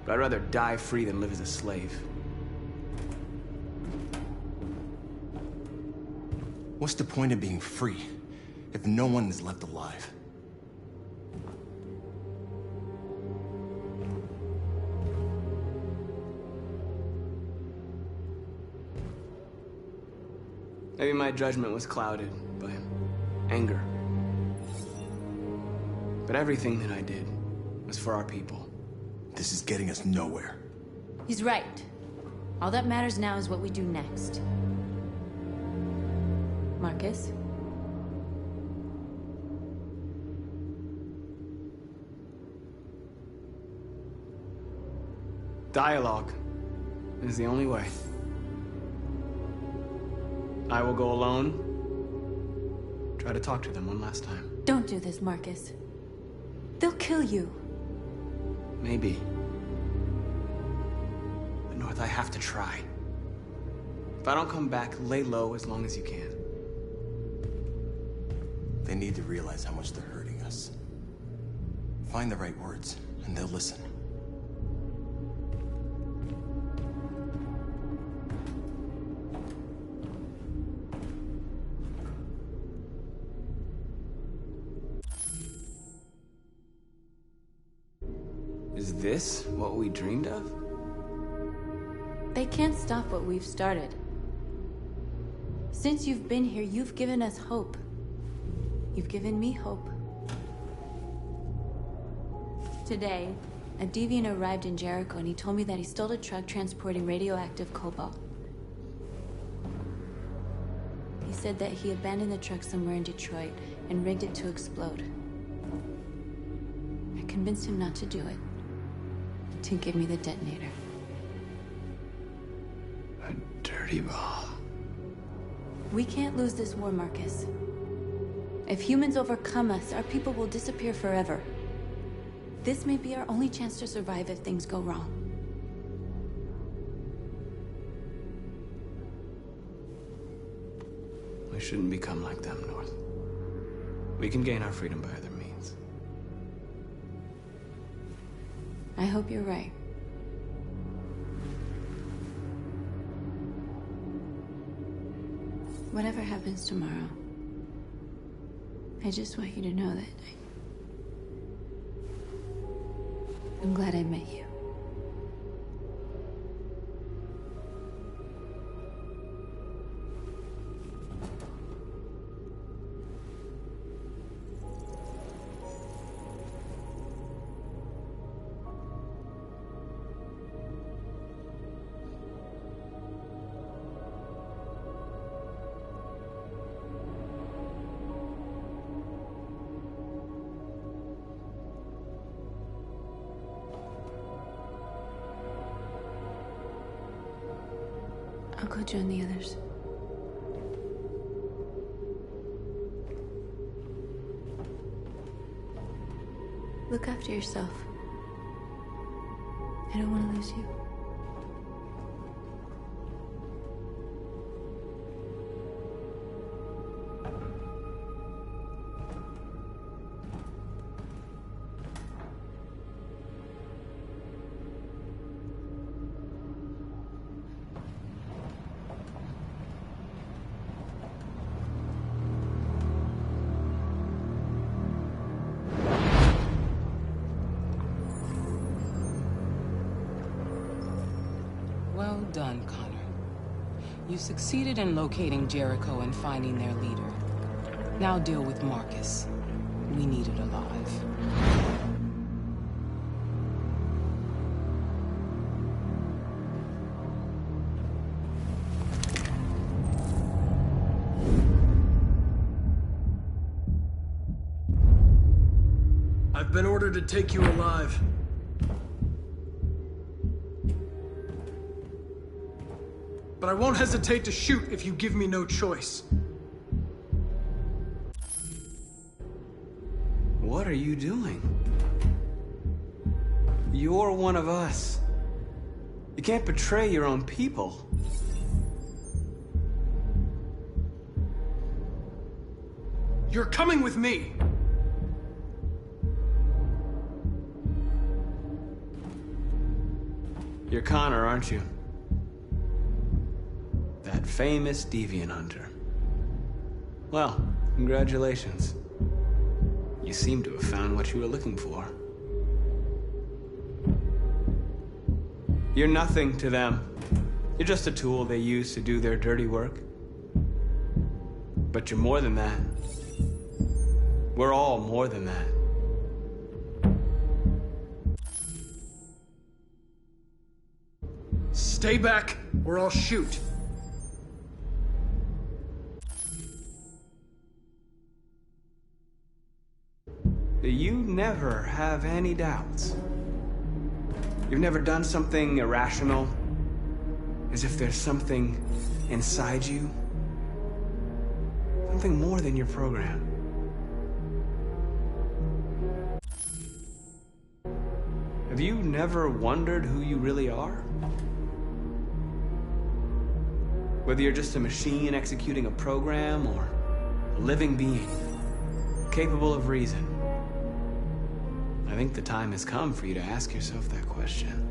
but I'd rather die free than live as a slave. What's the point of being free if no one is left alive? Maybe my judgment was clouded by anger. But everything that I did was for our people. This is getting us nowhere. He's right. All that matters now is what we do next. Marcus? Dialogue is the only way. I will go alone. Try to talk to them one last time. Don't do this, Marcus. They'll kill you. Maybe. But North, I have to try. If I don't come back, lay low as long as you can. They need to realize how much they're hurting us. Find the right words, and they'll listen. Is this what we dreamed of? They can't stop what we've started. Since you've been here, you've given us hope. You've given me hope. Today, a deviant arrived in Jericho and he told me that he stole a truck transporting radioactive cobalt. He said that he abandoned the truck somewhere in Detroit and rigged it to explode. I convinced him not to do it, to give me the detonator. A dirty bomb. We can't lose this war, Marcus. If humans overcome us, our people will disappear forever. This may be our only chance to survive if things go wrong. We shouldn't become like them, North. We can gain our freedom by other means. I hope you're right. Whatever happens tomorrow, I just want you to know that I'm glad I met you. I'll go join the others. Look after yourself. I don't want to lose you. Well done, Connor. You succeeded in locating Jericho and finding their leader. Now deal with Marcus. We need it alive. I've been ordered to take you alive. but I won't hesitate to shoot if you give me no choice. What are you doing? You're one of us. You can't betray your own people. You're coming with me. You're Connor, aren't you? That famous deviant hunter. Well, congratulations. You seem to have found what you were looking for. You're nothing to them. You're just a tool they use to do their dirty work. But you're more than that. We're all more than that. Stay back, or I'll shoot. You never have any doubts. You've never done something irrational, as if there's something inside you, something more than your program. Have you never wondered who you really are? Whether you're just a machine executing a program or a living being, capable of reason. I think the time has come for you to ask yourself that question.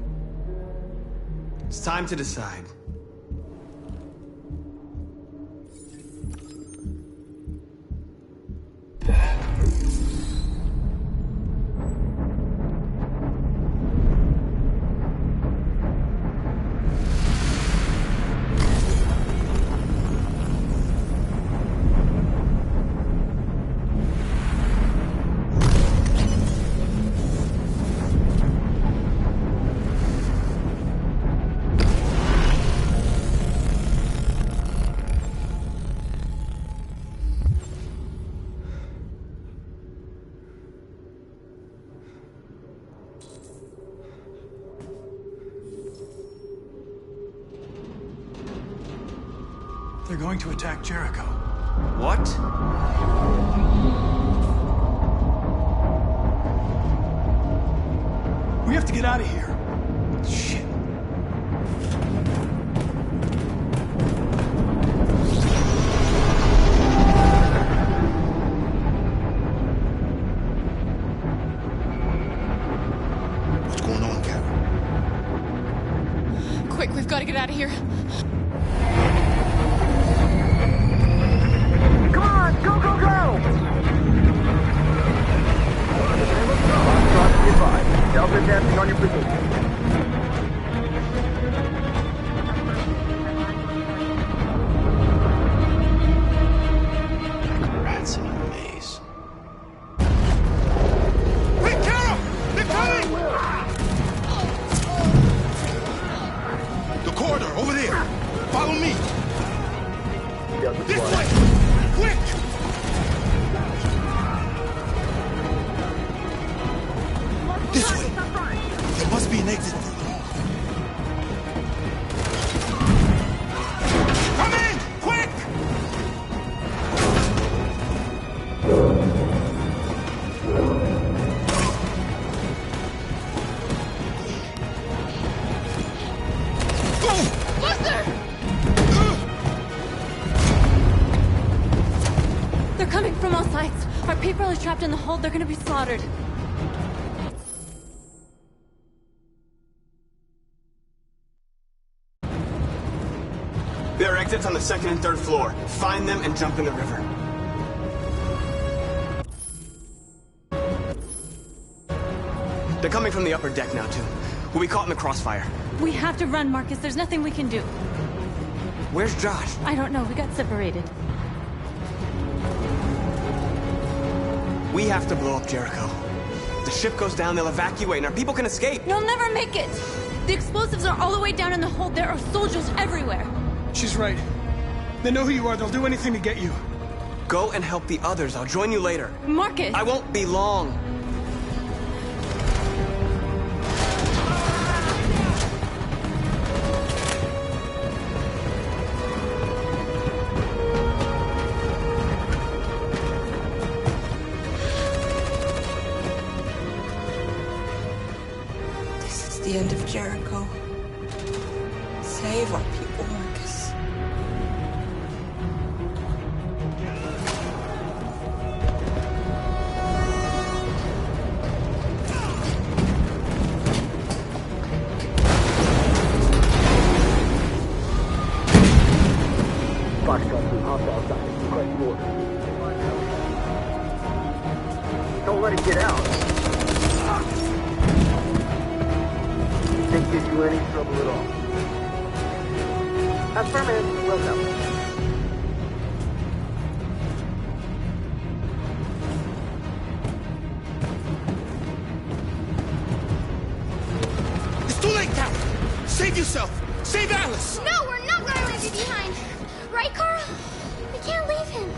It's time to decide. They're going to attack Jericho. What? We have to get out of here. Shit. What's going on, Carol? Quick, we've got to get out of here. Come on, go, go, go! Delta advancing on your position. Rats in a maze. Wait, Carol! They're coming! The corridor, over there. Follow me. This way! Quick! This way. There must be an exit. Come in! Quick! Buster! They're coming from all sides. Our people are trapped in the hold. They're gonna be slaughtered. There are exits on the second and third floor. Find them and jump in the river. They're coming from the upper deck now, too. We'll be caught in the crossfire. We have to run, Marcus. There's nothing we can do. Where's Josh? I don't know. We got separated. We have to blow up Jericho. The ship goes down, they'll evacuate, and our people can escape. You'll never make it! The explosives are all the way down in the hold. There are soldiers everywhere. She's right. They know who you are. They'll do anything to get you. Go and help the others. I'll join you later. Marcus! I won't be long. Jericho. Save our people, Marcus. Foxtrot 2, hostile side. Request order. Don't let it get out. Didn't give you any trouble at all. Affirmative. Welcome. It's too late, Carol! Save yourself! Save Alice! No, we're not gonna leave you behind. Right, Carl? We can't leave him.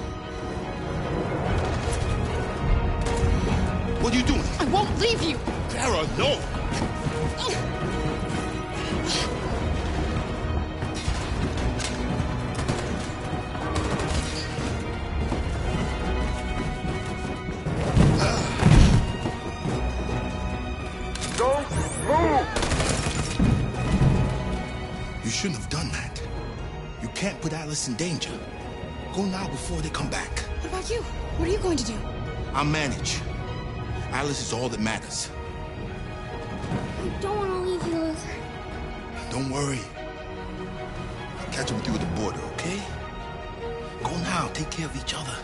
What are you doing? I won't leave you. Clara, no! Don't move! You shouldn't have done that. You can't put Alice in danger. Go now before they come back. What about you? What are you going to do? I'll manage. Alice is all that matters. I don't want to leave you, Luther. Don't worry. I'll catch up with you at the border, okay? Go now. Take care of each other.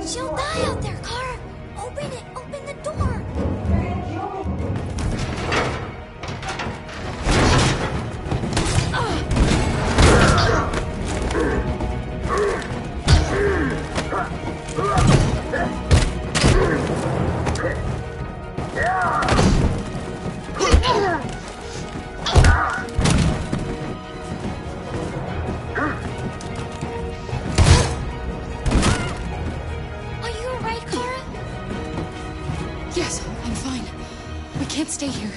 She'll die out there, Kara. Open it. Open the door. Are you alright, Kara? Yes, I'm fine. We can't stay here.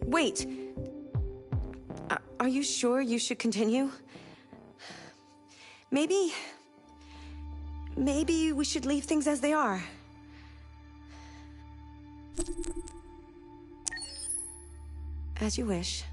Wait. Are you sure you should continue? Maybe we should leave things as they are. As you wish.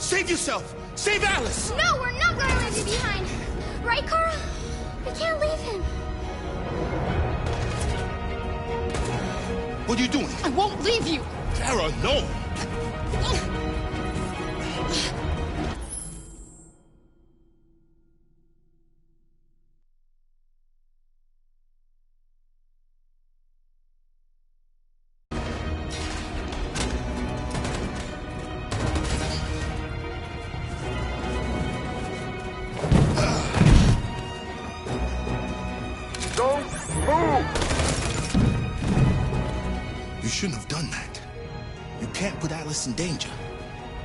Save yourself! Save Alice! No, we're not gonna leave you behind. Right, Kara? We can't leave him. What are you doing? I won't leave you. Kara, no! Don't move! You shouldn't have done that. You can't put Alice in danger.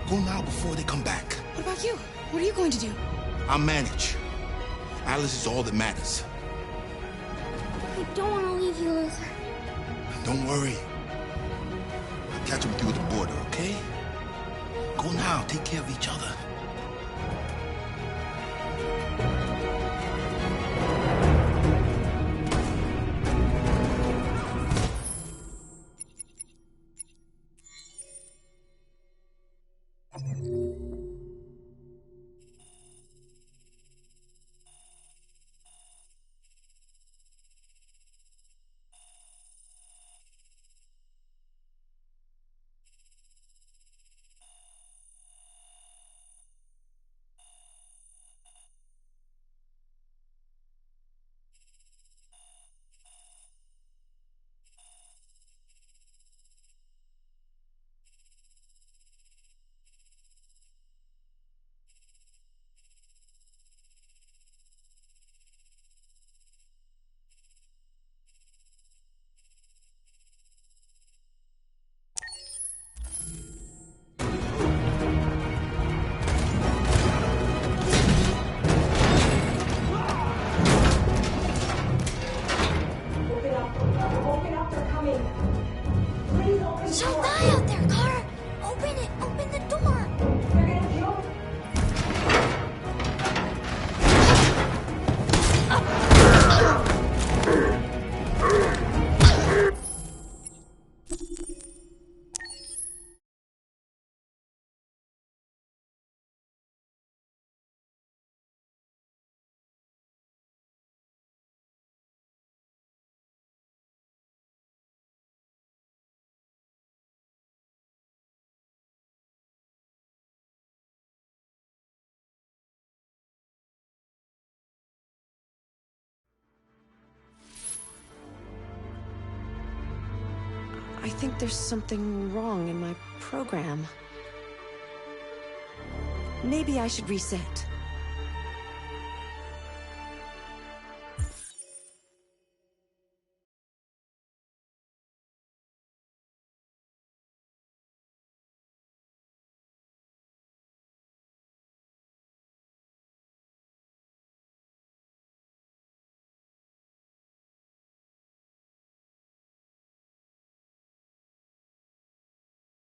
Go now before they come back. What about you? What are you going to do? I'll manage. Alice is all that matters. I don't want to leave you, Luther. Don't worry. I'll catch up with you at the border, okay? Go now. Take care of each other. She'll die out there, Kara. Open it. Open the door. I think there's something wrong in my program. Maybe I should reset.